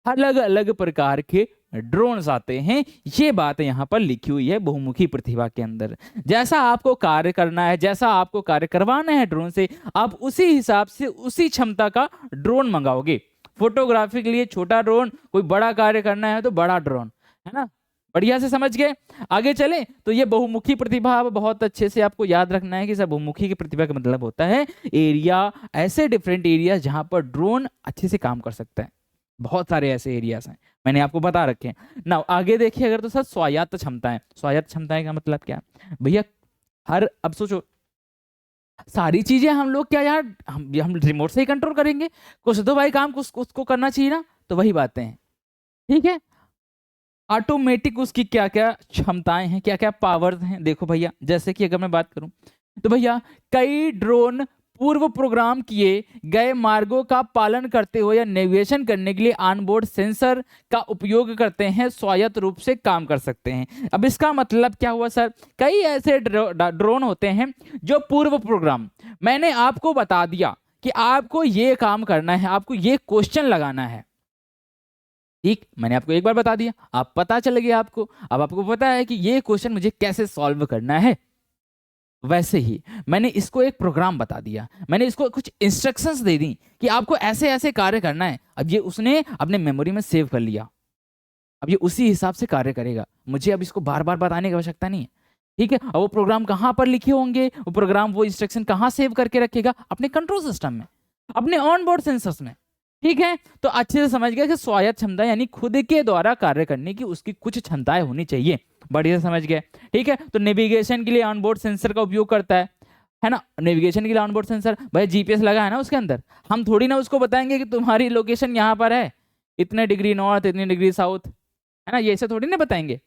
Speaker 1: अलग अलग प्रकार के ड्रोन्स आते हैं। ये बात यहाँ पर लिखी हुई है बहुमुखी प्रतिभा के अंदर। जैसा आपको कार्य करना है, जैसा आपको कार्य करवाना है ड्रोन से, आप उसी हिसाब से उसी क्षमता का ड्रोन मंगाओगे। फोटोग्राफी के लिए छोटा ड्रोन, कोई बड़ा कार्य करना है तो बड़ा ड्रोन, है ना। बढ़िया से समझ गए। आगे चले तो ये बहुमुखी प्रतिभा बहुत अच्छे से आपको याद रखना है कि सब बहुमुखी की प्रतिभा का मतलब होता है एरिया, ऐसे डिफरेंट एरिया जहां पर ड्रोन अच्छे से काम कर सकता है। बहुत सारे ऐसे एरियाज हैं, मैंने आपको बता रखे हैं ना। आगे देखिए अगर तो सर स्वायत्त क्षमताएं। स्वायत्त क्षमताएं का मतलब क्या भैया, अब सोचो सारी चीजें हम लोग क्या यार, हम रिमोट से ही कंट्रोल करेंगे, कुछ तो भाई काम कुछ उसको करना चाहिए ना। तो वही बातें हैं, ठीक है। ऑटोमेटिक उसकी क्या क्या क्षमताएं हैं, क्या क्या पावर्स हैं, देखो भैया। जैसे कि अगर मैं बात करूं तो भैया कई ड्रोन पूर्व प्रोग्राम किए गए मार्गों का पालन करते हुए या नेविगेशन करने के लिए ऑनबोर्ड सेंसर का उपयोग करते हैं, स्वायत्त रूप से काम कर सकते हैं। अब इसका मतलब क्या हुआ सर, कई ऐसे ड्रोन होते हैं जो पूर्व प्रोग्राम, मैंने आपको बता दिया कि आपको ये काम करना है, आपको ये क्वेश्चन लगाना है, ठीक, मैंने आपको एक बार बता दिया, आप पता चल गया आपको। अब आपको पता है कि ये क्वेश्चन मुझे कैसे सॉल्व करना है। वैसे ही मैंने इसको एक प्रोग्राम बता दिया, मैंने इसको कुछ इंस्ट्रक्शंस दे दी कि आपको ऐसे ऐसे कार्य करना है। अब ये उसने अपने मेमोरी में सेव कर लिया, अब ये उसी हिसाब से कार्य करेगा, मुझे अब इसको बार बार बताने की आवश्यकता नहीं है, ठीक है। और वो प्रोग्राम कहाँ पर लिखे होंगे, वो प्रोग्राम वो इंस्ट्रक्शन कहाँ सेव करके रखेगा, अपने कंट्रोल सिस्टम में, अपने ऑन बोर्ड सेंसर्स में, ठीक है। तो अच्छे से समझ गया कि स्वायत्त क्षमता यानी खुद के द्वारा कार्य करने की उसकी कुछ क्षमताएं होनी चाहिए। बढ़िया समझ गए, ठीक है। तो नेविगेशन के लिए ऑनबोर्ड सेंसर का उपयोग करता है ना। नेविगेशन के लिए ऑनबोर्ड सेंसर, भाई जीपीएस लगा है ना उसके अंदर, हम थोड़ी ना उसको बताएंगे कि तुम्हारी लोकेशन यहाँ पर है, इतने डिग्री नॉर्थ, इतने डिग्री साउथ, है ना, ये ऐसे थोड़ी ना बताएंगे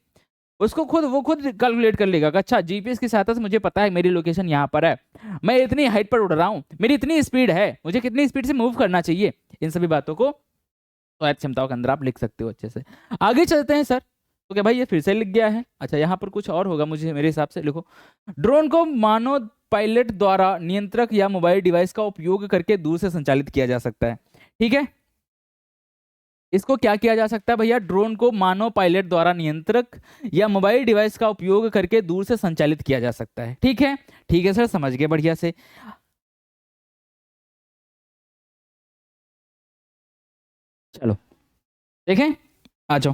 Speaker 1: उसको। वो खुद कैलकुलेट कर लेगा कि अच्छा जीपीएस की सहायता से मुझे पता है मेरी लोकेशन यहाँ पर है, मैं इतनी हाइट पर उड़ रहा हूँ, मेरी इतनी स्पीड है, मुझे कितनी स्पीड से मूव करना चाहिए। इन सभी बातों को स्वायत्त क्षमताओं के अंदर आप लिख सकते हो अच्छे से। आगे चलते हैं सर, तो क्या भाई ये फिर से लिख गया है, अच्छा यहाँ पर कुछ और होगा मुझे मेरे हिसाब से, लिखो ड्रोन को मानव पायलट द्वारा नियंत्रक या मोबाइल डिवाइस का उपयोग करके दूर से संचालित किया जा सकता है, ठीक है। इसको क्या किया जा सकता है भैया, ड्रोन को मानव पायलट द्वारा नियंत्रक या मोबाइल डिवाइस का उपयोग करके दूर से संचालित किया जा सकता है, ठीक है। ठीक है सर, समझ गए बढ़िया से। चलो देखें, आ जाओ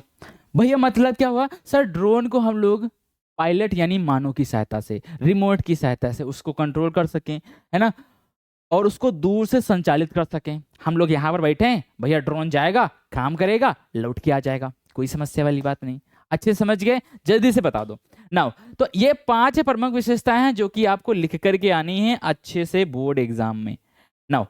Speaker 1: भैया। मतलब क्या हुआ सर, ड्रोन को हम लोग पायलट यानी मानव की सहायता से, रिमोट की सहायता से उसको कंट्रोल कर सकें, है ना, और उसको दूर से संचालित कर सकें। हम लोग यहाँ पर बैठे हैं भैया, ड्रोन जाएगा, काम करेगा, लौट के आ जाएगा, कोई समस्या वाली बात नहीं। अच्छे से समझ गए, जल्दी से बता दो नाउ। तो ये 5 प्रमुख विशेषताएं हैं जो कि आपको लिख करके आनी है अच्छे से बोर्ड एग्जाम में। नाउ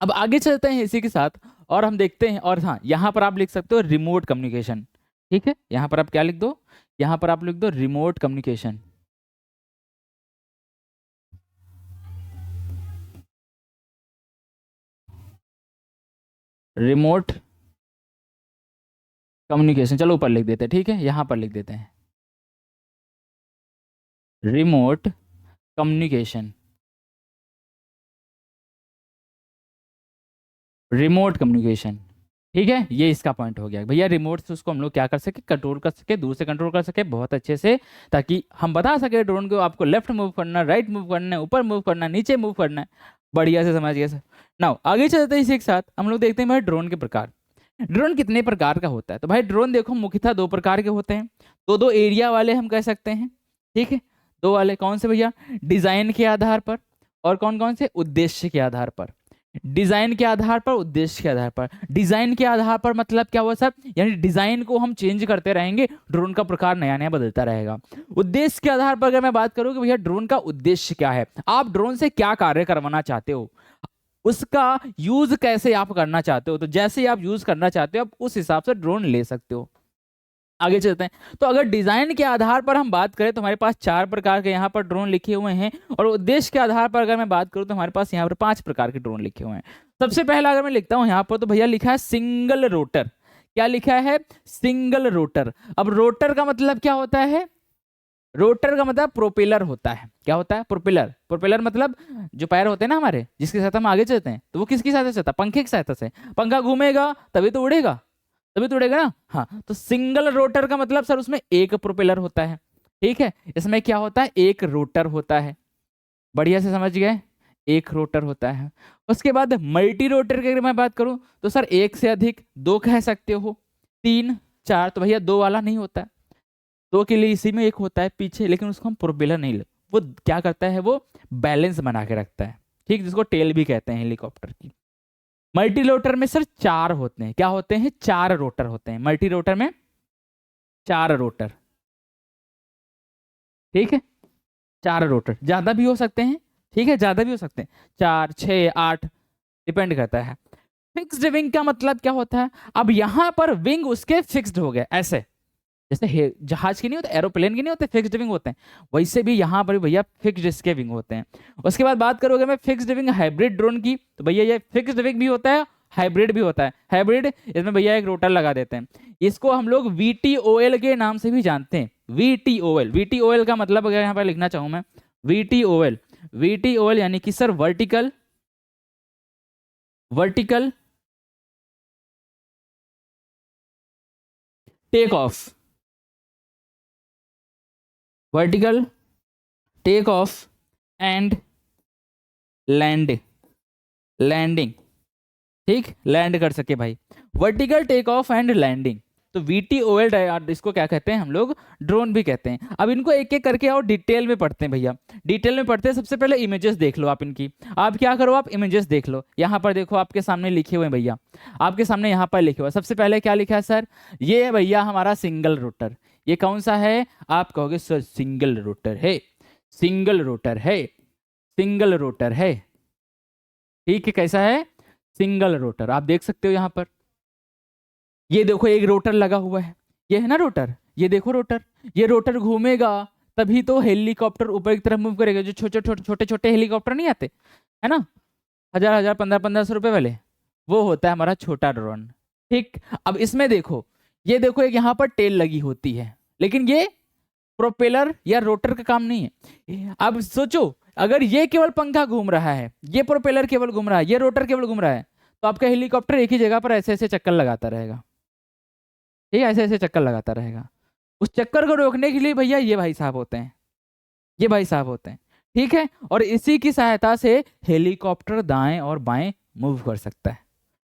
Speaker 1: अब आगे चलते हैं इसी के साथ और हम देखते हैं, और हाँ यहाँ पर आप लिख सकते हो रिमोट कम्युनिकेशन। ठीक है, यहाँ पर आप क्या लिख दो, यहाँ पर आप लिख दो रिमोट कम्युनिकेशन। रिमोट कम्युनिकेशन, चलो ऊपर लिख देते हैं, ठीक है, यहाँ पर लिख देते हैं रिमोट कम्युनिकेशन। रिमोट कम्युनिकेशन, ठीक है, ये इसका पॉइंट हो गया भैया। रिमोट से उसको हम लोग क्या कर सके, कंट्रोल कर सके, दूर से कंट्रोल कर सके बहुत अच्छे से, ताकि हम बता सके ड्रोन को आपको लेफ्ट मूव करना, राइट मूव करना है, ऊपर मूव करना है, नीचे मूव करना है। बढ़िया से समझ गए सर। नाउ आगे चलते हैं इसी के साथ, हम लोग देखते हैं भाई ड्रोन के प्रकार। ड्रोन कितने प्रकार का होता है, तो भाई ड्रोन देखो मुख्यतः दो प्रकार के होते हैं, दो एरिया वाले हम कह सकते हैं। ठीक है, दो वाले कौन से भैया, डिजाइन के आधार पर, और कौन कौन से, उद्देश्य के आधार पर। डिजाइन के आधार पर, उद्देश्य के आधार पर। डिजाइन के आधार पर मतलब क्या हुआ सर, यानी डिजाइन को हम चेंज करते रहेंगे, ड्रोन का प्रकार नया नया बदलता रहेगा। उद्देश्य के आधार पर अगर मैं बात करूं कि भैया ड्रोन का उद्देश्य क्या है, आप ड्रोन से क्या कार्य करवाना चाहते हो, उसका यूज कैसे आप करना चाहते हो, तो जैसे आप यूज करना चाहते हो आप उस हिसाब से ड्रोन ले सकते हो। आगे चलते हैं, तो अगर डिजाइन के आधार पर हम बात करें तो हमारे पास 4 प्रकार के यहाँ पर ड्रोन लिखे हुए हैं, और उद्देश्य के आधार पर अगर मैं बात करूं तो हमारे पास यहाँ पर 5 प्रकार के ड्रोन लिखे हुए हैं। सबसे पहला अगर मैं लिखता हूं यहाँ पर, तो भैया लिखा है सिंगल रोटर। क्या लिखा है, सिंगल रोटर। अब रोटर का मतलब क्या होता है, रोटर का मतलब प्रोपेलर होता है। क्या होता है, प्रोपेलर। प्रोपेलर मतलब जो पैर होते हैं ना हमारे, जिसके साथ हम आगे चलते हैं, तो वो किसकी सहायता से चलता है, पंखे की सहायता से। पंखा घूमेगा तभी तो उड़ेगा, तभी तो उड़ेगा ना। हाँ, तो सिंगल रोटर का मतलब सर उसमें एक प्रोपेलर होता है। ठीक है, इसमें क्या होता है, एक रोटर होता है। बढ़िया से समझ गए, एक रोटर होता है। उसके बाद मल्टी रोटर की अगर मैं बात करूं तो सर एक से अधिक, दो कह सकते हो, तीन, चार। तो भैया दो वाला नहीं होता है, दो के लिए इसी में एक होता है पीछे, लेकिन उसको हम प्रोपेलर नहीं ले, वो क्या करता है, वो बैलेंस बना के रखता है। ठीक, जिसको टेल भी कहते हैं हेलीकॉप्टर की। मल्टी रोटर में सर 4 होते हैं, क्या होते हैं, 4 रोटर होते हैं मल्टी रोटर में, 4 रोटर। ठीक है, 4 रोटर, ज्यादा भी हो सकते हैं। ठीक है, ज्यादा भी हो सकते हैं, 4, 6, 8, डिपेंड करता है। फिक्स्ड विंग का मतलब क्या होता है, अब यहां पर विंग उसके फिक्स्ड हो गए, ऐसे जैसे जहाज के नहीं होते, एरोप्लेन के नहीं होते, फिक्स्ड विंग होते हैं, वैसे भी यहाँ पर भैया फिक्स्ड इसके विंग होते हैं। उसके बाद बात करोगे मैं फिक्स्ड विंग हाइब्रिड ड्रोन की, तो भैया ये फिक्स्ड विंग भी होता है, हाइब्रिड भी होता है। हाइब्रिड, इसमें भैया एक रोटर लगा देते हैं, इसको हम लोग VTOL के नाम से भी जानते हैं। VTOL, VTOL का मतलब अगर यहाँ पर लिखना चाहूँ मैं, VTOL, VTOL यानी कि sir vertical, vertical take off, vertical take off and land, landing. ठीक, लैंड कर सके भाई, vertical take off and landing. तो VTOL इसको क्या कहते हैं हम लोग, ड्रोन भी कहते हैं। अब इनको एक एक करके और डिटेल में पढ़ते हैं भैया, डिटेल में पढ़ते हैं। सबसे पहले इमेजेस देख लो आप इनकी, आप क्या करो, आप इमेजेस देख लो। यहाँ पर देखो आपके सामने लिखे हुए हैं भैया, आपके सामने यहाँ पर लिखे हुआ है। सबसे पहले क्या लिखा है सर, ये है भैया हमारा सिंगल रोटर। ये कौन सा है, आप कहोगे सर सिंगल रोटर है, सिंगल रोटर है, सिंगल रोटर है। ठीक है, कैसा है, सिंगल रोटर। आप देख सकते हो यहाँ पर, ये देखो एक रोटर लगा हुआ है, ये है ना रोटर, ये देखो रोटर, ये रोटर घूमेगा तभी तो हेलीकॉप्टर ऊपर की तरफ मूव करेगा। जो छोटे छोटे छोटे छोटे हेलीकॉप्टर नहीं आते है ना, 1000 1500 रुपए वाले, वो होता है हमारा छोटा ड्रोन। ठीक, अब इसमें देखो, ये देखो एक यहाँ पर टेल लगी होती है, लेकिन ये प्रोपेलर या रोटर का काम नहीं है। अब सोचो, अगर ये केवल पंखा घूम रहा है, ये प्रोपेलर केवल घूम रहा है, ये रोटर केवल घूम रहा है, तो आपका हेलीकॉप्टर एक ही जगह पर ऐसे ऐसे चक्कर लगाता रहेगा। ठीक है, ऐसे ऐसे चक्कर लगाता रहेगा। उस चक्कर को रोकने के लिए भैया ये भाई साहब होते हैं, ये भाई साहब होते हैं। ठीक है, और इसी की सहायता से हेलीकॉप्टर दाएं और बाएं मूव कर सकता है।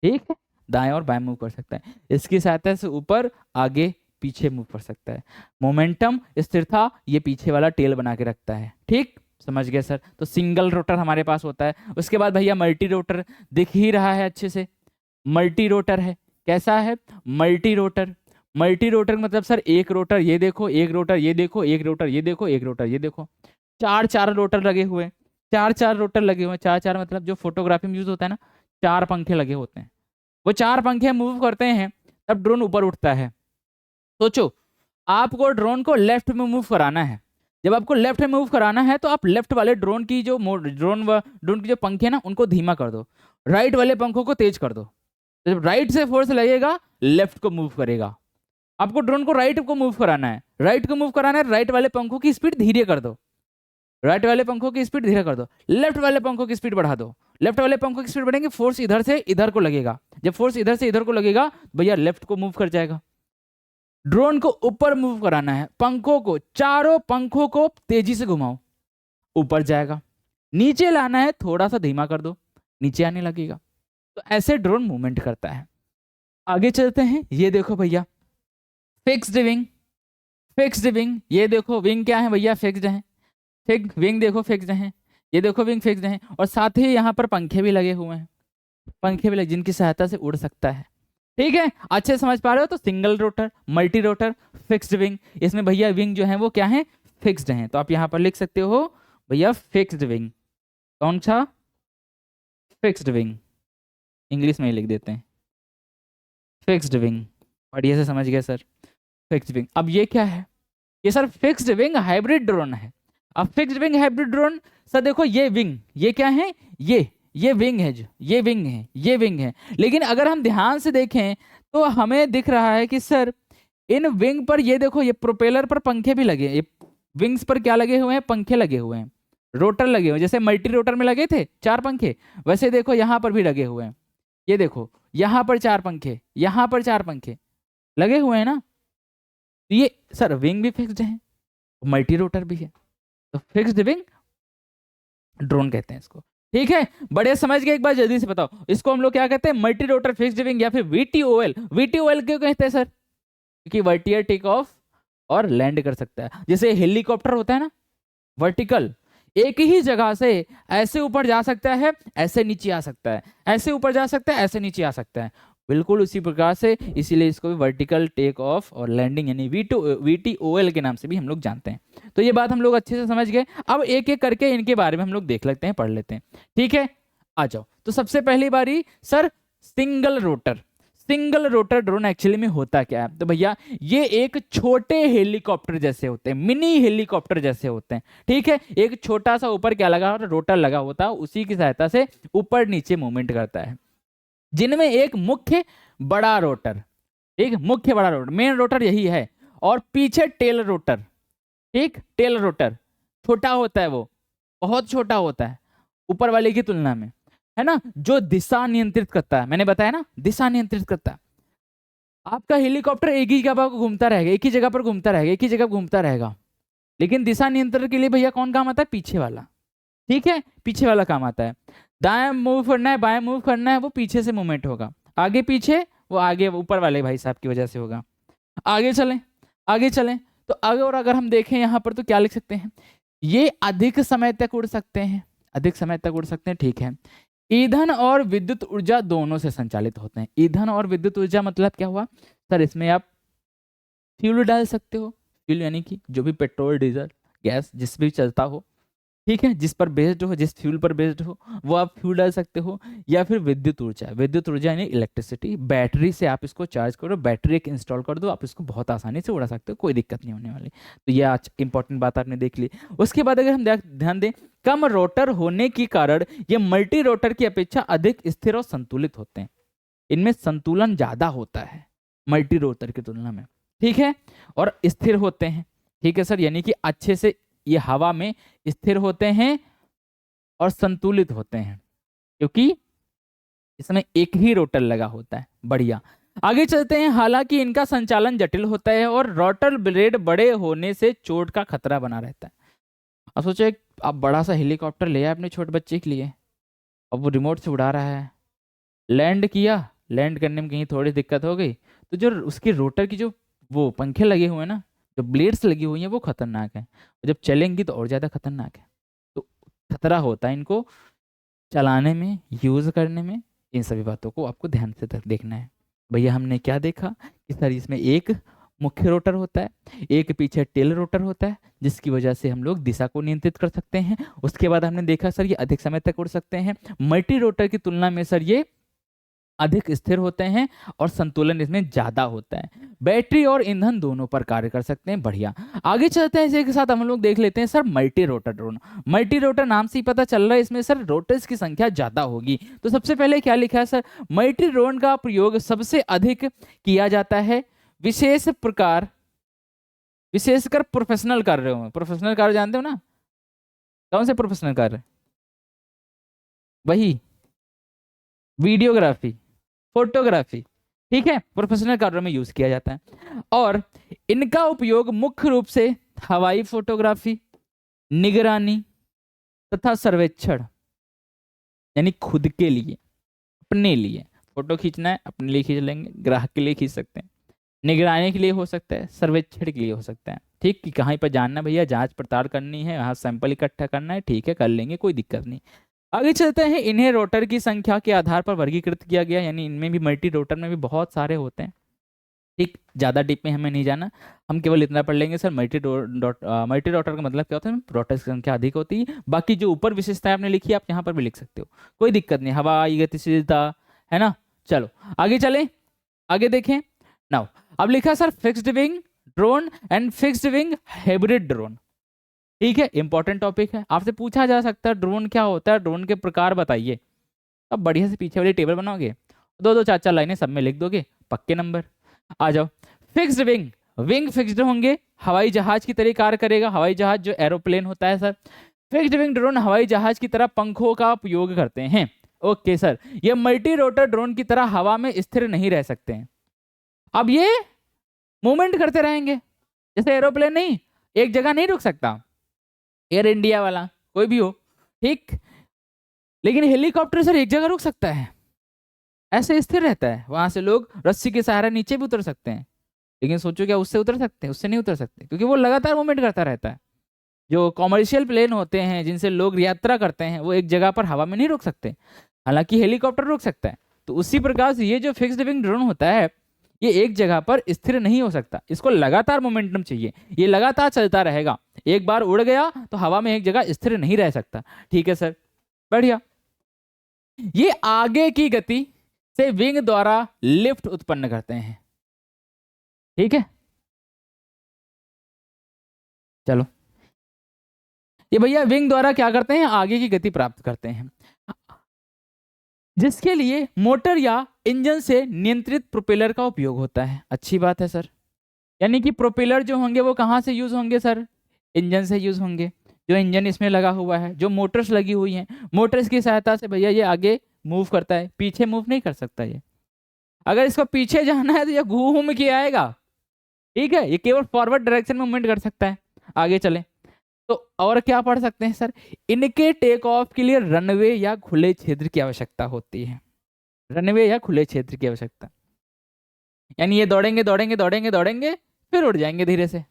Speaker 1: ठीक है, दाएं और बाएं मूव कर सकता है, इसकी सहायता से ऊपर आगे पीछे मूव कर सकता है। मोमेंटम, स्थिरता, ये पीछे वाला टेल बना के रखता है। ठीक, समझ गए सर। तो सिंगल रोटर हमारे पास होता है। उसके बाद भैया मल्टी रोटर, दिख ही रहा है अच्छे से, मल्टी रोटर है। कैसा है, मल्टी रोटर। मल्टी रोटर मतलब सर एक रोटर ये देखो, एक रोटर ये देखो, एक रोटर ये देखो, एक रोटर ये देखो, 4 4 रोटर लगे हुए, 4 रोटर लगे हुए हैं, 4 मतलब जो फोटोग्राफी में यूज होता है ना, 4 पंखे लगे होते हैं। वो 4 पंखे मूव करते हैं तब ड्रोन ऊपर उठता है। सोचो, आपको ड्रोन को लेफ्ट में मूव कराना है। जब आपको लेफ्ट में मूव कराना है तो आप लेफ्ट वाले ड्रोन की जो ड्रोन की जो पंखे ना उनको धीमा कर दो, राइट वाले पंखों को तेज कर दो। तो जब राइट से फोर्स लगेगा लेफ्ट को मूव करेगा। आपको ड्रोन को राइट को मूव कराना है, राइट को मूव कराना है, राइट वाले पंखों की स्पीड धीरे कर दो, राइट वाले पंखों की स्पीड धीरे कर दो, लेफ्ट वाले पंखों की स्पीड बढ़ा दो। लेफ्ट वाले पंखों की स्पीड बढ़ेंगे, फोर्स इधर से इधर को लगेगा। जब फोर्स इधर से इधर को लगेगा भैया लेफ्ट को मूव कर जाएगा। ड्रोन को ऊपर मूव कराना है, पंखों को, चारों पंखों को तेजी से घुमाओ, ऊपर जाएगा। नीचे लाना है, थोड़ा सा धीमा कर दो, नीचे आने लगेगा। तो ऐसे ड्रोन मूवमेंट करता है। आगे चलते हैं, ये देखो भैया फिक्स्ड विंग। फिक्स्ड विंग, ये देखो विंग क्या है भैया, फिक्स्ड है। विंग देखो फिक्स्ड है, ये देखो विंग फिक्स्ड है, और साथ ही यहाँ पर पंखे भी लगे हुए हैं, पंखे भी लगे जिनकी सहायता से उड़ सकता है। ठीक है, अच्छे समझ पा रहे हो? तो single rotor, multi rotor, fixed wing. इसमें भैया विंग जो है वो क्या है, फिक्स्ड है। तो आप यहाँ पर लिख सकते हो भैया फिक्स्ड विंग। कौन सा? फिक्स्ड विंग, इंग्लिश में ही लिख देते हैं फिक्स्ड विंग। बढ़िया से समझ गए सर, फिक्स्ड विंग। अब ये क्या है? ये sir fixed wing hybrid drone है। अब fixed wing hybrid drone sir देखो, ये विंग, ये क्या है, ये विंग है, जो ये विंग है, ये विंग है। लेकिन अगर हम ध्यान से देखें तो हमें दिख रहा है कि सर इन विंग पर, ये देखो, ये प्रोपेलर पर पंखे भी लगे हैं। ये विंग्स पर क्या लगे हुए हैं? पंखे लगे हुए हैं, रोटर लगे हुए हैं। जैसे मल्टी रोटर में लगे थे 4 पंखे, वैसे देखो यहाँ पर भी लगे हुए हैं। ये देखो यहाँ पर 4 पंखे, यहाँ पर 4 पंखे लगे हुए हैं ना। तो ये सर विंग भी फिक्स्ड है, मल्टी रोटर भी है, तो फिक्स्ड विंग ड्रोन कहते हैं इसको। ठीक है, बड़े समझ गए? एक बार जल्दी से बताओ, इसको हम लोग क्या कहते हैं? मल्टी रोटर फिक्स्ड विंग या फिर VTOL। VTOL क्यों कहते हैं सर? क्योंकि वर्टिकल टेक ऑफ और लैंड कर सकता है। जैसे हेलीकॉप्टर होता है ना, वर्टिकल, एक ही जगह से ऐसे ऊपर जा सकता है, ऐसे नीचे आ सकता है, ऐसे ऊपर जा सकता है, ऐसे नीचे आ सकता है, बिल्कुल उसी प्रकार से। इसीलिए इसको भी वर्टिकल टेक ऑफ और लैंडिंग यानी VTOL के नाम से भी हम लोग जानते हैं। तो ये बात हम लोग अच्छे से समझ गए। अब एक एक करके इनके बारे में हम लोग देख लेते हैं, पढ़ लेते हैं। ठीक है, आ जाओ। तो सबसे पहली बारी sir single rotor. Single rotor drone actually में होता क्या है? तो भैया ये एक छोटे हेलीकॉप्टर जैसे होते हैं, मिनी हेलीकॉप्टर जैसे होते हैं। ठीक है, एक छोटा सा ऊपर क्या लगा होता है? रोटर लगा होता है, उसी की सहायता से ऊपर नीचे मूवमेंट करता है। जिनमें एक मुख्य बड़ा रोटर, ठीक, मुख्य बड़ा रोटर, मेन रोटर यही है, और पीछे टेल रोटर। ठीक, टेल रोटर छोटा होता है, वो बहुत छोटा होता है ऊपर वाले की तुलना में, है ना, जो दिशा नियंत्रित करता है। मैंने बताया ना, दिशा नियंत्रित करता है। आपका हेलीकॉप्टर एक ही जगह पर घूमता रहेगा, एक ही जगह पर घूमता रहेगा, एक ही जगह घूमता रहेगा, लेकिन दिशा नियंत्रण के लिए भैया कौन काम आता है? पीछे वाला। ठीक है, पीछे वाला काम आता है। दाएं मूव करना है, बाएं मूव करना है, वो पीछे से मूवमेंट होगा। आगे पीछे, वो आगे ऊपर वाले भाई साहब की वजह से होगा। आगे चलें, आगे चलें, तो आगे और अगर हम देखें यहाँ पर तो क्या लिख सकते हैं? ये अधिक समय तक उड़ सकते हैं, अधिक समय तक उड़ सकते हैं। ठीक है, ईंधन और विद्युत ऊर्जा दोनों से संचालित होते हैं। ईंधन और विद्युत ऊर्जा मतलब क्या हुआ सर? इसमें आप फ्यूल डाल सकते हो, फ्यूल यानी कि जो भी पेट्रोल, डीजल, गैस जिस भी चलता हो, ठीक है, जिस पर बेस्ड हो, जिस फ्यूल पर बेस्ड हो, वो आप फ्यूल डाल सकते हो। या फिर विद्युत ऊर्जा, विद्युत ऊर्जा यानी इलेक्ट्रिसिटी, बैटरी से आप इसको चार्ज करो, बैटरी एक इंस्टॉल कर दो, आप इसको बहुत आसानी से उड़ा सकते हो, कोई दिक्कत नहीं होने वाली। तो ये आज इंपॉर्टेंट बात आपने देख ली। उसके बाद अगर हम ध्यान दें, कम रोटर होने के कारण ये मल्टी रोटर की अपेक्षा अधिक स्थिर और संतुलित होते हैं। इनमें संतुलन ज्यादा होता है मल्टी रोटर की तुलना में। ठीक है, और स्थिर होते हैं। ठीक है सर, यानी कि अच्छे से ये हवा में स्थिर होते हैं और संतुलित होते हैं, क्योंकि इसमें एक ही रोटर लगा होता है। बढ़िया, आगे चलते हैं। हालांकि इनका संचालन जटिल होता है और रोटर ब्लेड बड़े होने से चोट का खतरा बना रहता है। अब सोचो, आप बड़ा सा हेलीकॉप्टर ले आए अपने छोटे बच्चे के लिए, अब वो रिमोट से उड़ा रहा है, लैंड किया, लैंड करने में कहीं थोड़ी दिक्कत हो गई, तो जो उसके रोटर की जो वो पंखे लगे हुए हैं ना, जो ब्लेड्स लगी हुई हैं, वो खतरनाक है। जब चलेंगी तो और ज़्यादा खतरनाक है। तो खतरा होता है इनको चलाने में, यूज़ करने में। इन सभी बातों को आपको ध्यान से देखना है। भैया हमने क्या देखा कि सर इसमें एक मुख्य रोटर होता है, एक पीछे टेल रोटर होता है, जिसकी वजह से हम लोग दिशा को नियंत्रित कर सकते हैं। उसके बाद हमने देखा सर ये अधिक समय तक उड़ सकते हैं। मल्टी रोटर की तुलना में सर ये अधिक स्थिर होते हैं और संतुलन इसमें ज्यादा होता है। बैटरी और ईंधन दोनों पर कार्य कर सकते हैं। बढ़िया, आगे चलते हैं। इसी के साथ हम लोग देख लेते हैं sir multi rotor drone. Multi rotor नाम से ही पता चल रहा है इसमें सर रोटर्स की संख्या ज्यादा होगी। तो सबसे पहले क्या लिखा है सर, मल्टी ड्रोन का प्रयोग सबसे अधिक किया जाता है विशेषकर प्रोफेशनल कार्यों में। प्रोफेशनल कार्य जानते हो ना, कौन से प्रोफेशनल कार्य? वही वीडियोग्राफी, फोटोग्राफी, ठीक है, प्रोफेशनल कार्यों में यूज किया जाता है। और इनका उपयोग मुख्य रूप से हवाई फोटोग्राफी, निगरानी तथा सर्वेक्षण, यानी खुद के लिए, अपने लिए फोटो खींचना है अपने लिए खींच लेंगे, ग्राहक के लिए खींच सकते हैं, निगरानी के लिए हो सकता है, सर्वेक्षण के लिए हो सकता है, ठीक, कि कहीं पर जानना भैया जांच पड़ताल करनी है, यहाँ सैंपल इकट्ठा करना है, ठीक है कर लेंगे, कोई दिक्कत नहीं। आगे चलते हैं। इन्हें रोटर की संख्या के आधार पर वर्गीकृत किया गया, यानी इनमें भी मल्टी रोटर में भी बहुत सारे होते हैं, ठीक, ज़्यादा डीप में हमें नहीं जाना, हम केवल इतना पढ़ लेंगे सर मल्टी रोटर का मतलब क्या होता है, रोटर की संख्या अधिक होती है। बाकी जो ऊपर विशेषताएं आपने लिखी है आप यहाँ पर भी लिख सकते हो, कोई दिक्कत नहीं, हवाई गतिशीलता है ना। चलो आगे चलें, आगे देखें। नाउ अब लिखा sir fixed wing drone and fixed wing hybrid drone, ठीक है, इंपॉर्टेंट टॉपिक है, आपसे पूछा जा सकता है ड्रोन क्या होता है, ड्रोन के प्रकार बताइए। अब बढ़िया से पीछे वाली टेबल बनाओगे, दो दो चार चार लाइनें सब में लिख दोगे, पक्के नंबर। आ जाओ। फिक्स्ड विंग, विंग फिक्स्ड होंगे, हवाई जहाज की तरह कार्य करेगा, हवाई जहाज जो एरोप्लेन होता है सर। फिक्स्ड विंग ड्रोन हवाई जहाज की तरह पंखों का उपयोग करते हैं। ओके सर, ये मल्टी रोटर ड्रोन की तरह हवा में स्थिर नहीं रह सकते हैं। अब ये मूवमेंट करते रहेंगे, जैसे एरोप्लेन नहीं, एक जगह नहीं रुक सकता, एयर इंडिया वाला कोई भी हो, ठीक, लेकिन हेलीकॉप्टर सर एक जगह रुक सकता है, ऐसे स्थिर रहता है, वहां से लोग रस्सी के सहारे नीचे भी उतर सकते हैं, लेकिन सोचो क्या उससे उतर सकते हैं? उससे नहीं उतर सकते, क्योंकि वो लगातार मूवमेंट करता रहता है। जो कॉमर्शियल प्लेन होते हैं जिनसे लोग यात्रा करते हैं वो एक जगह पर हवा में नहीं रुक सकते, हालांकि हेलीकॉप्टर रुक सकता है। तो उसी प्रकार से ये जो फिक्स्ड विंग ड्रोन होता है ये एक जगह पर स्थिर नहीं हो सकता, इसको लगातार मोमेंटम चाहिए, ये लगातार चलता रहेगा, एक बार उड़ गया तो हवा में एक जगह स्थिर नहीं रह सकता, ठीक है सर, बढ़िया। ये आगे की गति से विंग द्वारा लिफ्ट उत्पन्न करते हैं, ठीक है। चलो, ये भैया विंग द्वारा क्या करते हैं, आगे की गति प्राप्त करते हैं, जिसके लिए मोटर या इंजन से नियंत्रित प्रोपेलर का उपयोग होता है। अच्छी बात है सर, यानी कि प्रोपेलर जो होंगे वो कहाँ से यूज होंगे सर, इंजन से यूज होंगे। जो इंजन इसमें लगा हुआ है, जो मोटर्स लगी हुई हैं, मोटर्स की सहायता से भैया ये आगे मूव करता है, पीछे मूव नहीं कर सकता ये। अगर इसको पीछे जाना है तो ये घूम के आएगा, ठीक है, ये केवल फॉरवर्ड डायरेक्शन में मूवमेंट कर सकता है। आगे चले तो और क्या पढ़ सकते हैं सर, इनके टेक ऑफ के लिए रनवे या खुले क्षेत्र की आवश्यकता होती है, रनवे या खुले क्षेत्र की आवश्यकता, यानी ये दौड़ेंगे दौड़ेंगे दौड़ेंगे दौड़ेंगे फिर उड़ जाएंगे धीरे से,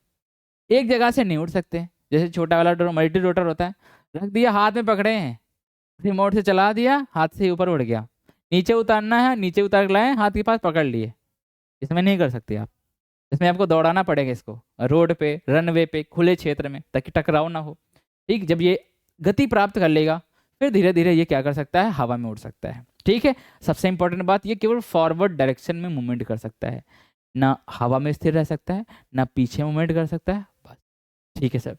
Speaker 1: एक जगह से नहीं उड़ सकते। जैसे छोटा वाला मल्टी रोटर होता है, रख दिया हाथ में पकड़े हैं, रिमोट से चला दिया, हाथ से ऊपर उड़ गया, नीचे उतारना है नीचे उतार के लाए, हाथ के पास पकड़ लिए, इसमें नहीं कर सकते आप, इसमें आपको दौड़ाना पड़ेगा इसको रोड पे, रनवे पे, खुले क्षेत्र में, ताकि टकराव ना हो, ठीक। जब ये गति प्राप्त कर लेगा फिर धीरे धीरे ये क्या कर सकता है, हवा में उड़ सकता है, ठीक है। सबसे इंपॉर्टेंट बात, ये केवल फॉरवर्ड डायरेक्शन में मूवमेंट कर सकता है, ना हवा में स्थिर रह सकता है, ना पीछे मूवमेंट कर सकता है, बस, ठीक है सर।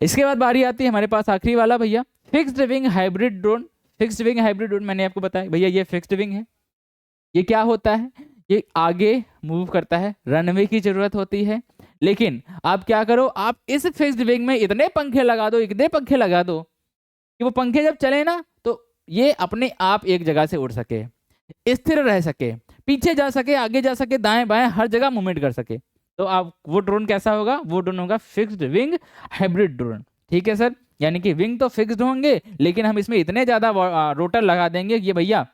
Speaker 1: इसके बाद बारी आती है हमारे पास आखिरी वाला भैया, fixed wing hybrid drone. Fixed wing hybrid drone मैंने आपको बताया भैया ये फिक्स्ड विंग है, ये क्या होता है, ये आगे मूव करता है, रनवे की जरूरत होती है, लेकिन आप क्या करो, आप इस फिक्स्ड विंग में इतने पंखे लगा दो, इतने पंखे लगा दो कि वो पंखे जब चले ना तो ये अपने आप एक जगह से उड़ सके, स्थिर रह सके, पीछे जा सके, आगे जा सके, दाएं बाएं हर जगह मूवमेंट कर सके, तो आप वो ड्रोन कैसा होगा, वो ड्रोन होगा फिक्स्ड विंग हाइब्रिड ड्रोन, ठीक है सर। यानी कि विंग तो फिक्स्ड होंगे लेकिन हम इसमें इतने ज्यादा रोटर लगा देंगे कि ये भैया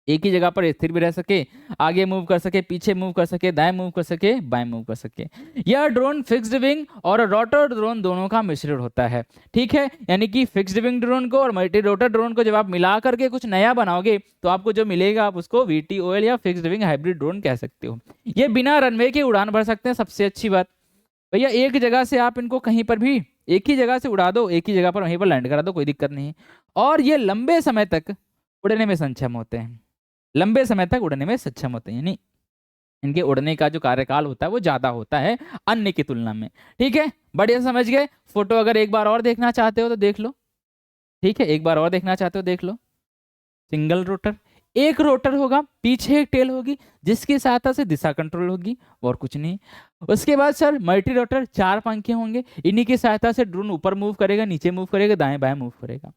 Speaker 1: एक ही जगह पर स्थिर भी रह सके, आगे मूव कर सके, पीछे मूव कर सके, दाएं मूव कर सके, बाएं मूव कर सके। यह ड्रोन फिक्स्ड विंग और रोटर ड्रोन दोनों का मिश्रण होता है। ठीक है, यानी कि फिक्स्ड विंग ड्रोन को और मल्टी रोटर ड्रोन को जब आप मिला करके कुछ नया बनाओगे तो आपको जो मिलेगा आप उसको VTOL या फिक्स्ड विंग हाइब्रिड ड्रोन कह सकते हो। ये बिना रनवे के उड़ान भर सकते हैं, सबसे अच्छी बात भैया। एक जगह से आप इनको कहीं पर भी एक ही जगह से उड़ा दो, एक ही जगह पर वहीं पर लैंड करा दो, कोई दिक्कत नहीं। और ये लंबे समय तक उड़ने में सक्षम होते हैं, लंबे समय तक उड़ने में सक्षम होते हैं, यानी इनके उड़ने का जो कार्यकाल होता है वो ज्यादा होता है अन्य की तुलना में। ठीक है, बढ़िया समझ गए। फोटो अगर एक बार और देखना चाहते हो तो देख लो। ठीक है, एक बार और देखना चाहते हो देख लो। सिंगल रोटर, एक रोटर होगा, पीछे एक टेल होगी जिसकी सहायता से दिशा कंट्रोल होगी, और कुछ नहीं। उसके बाद सर मल्टी रोटर, 4 पंखे होंगे, इन्हीं की सहायता से ड्रोन ऊपर मूव करेगा, नीचे मूव करेगा, दाएं बाएं मूव करेगा।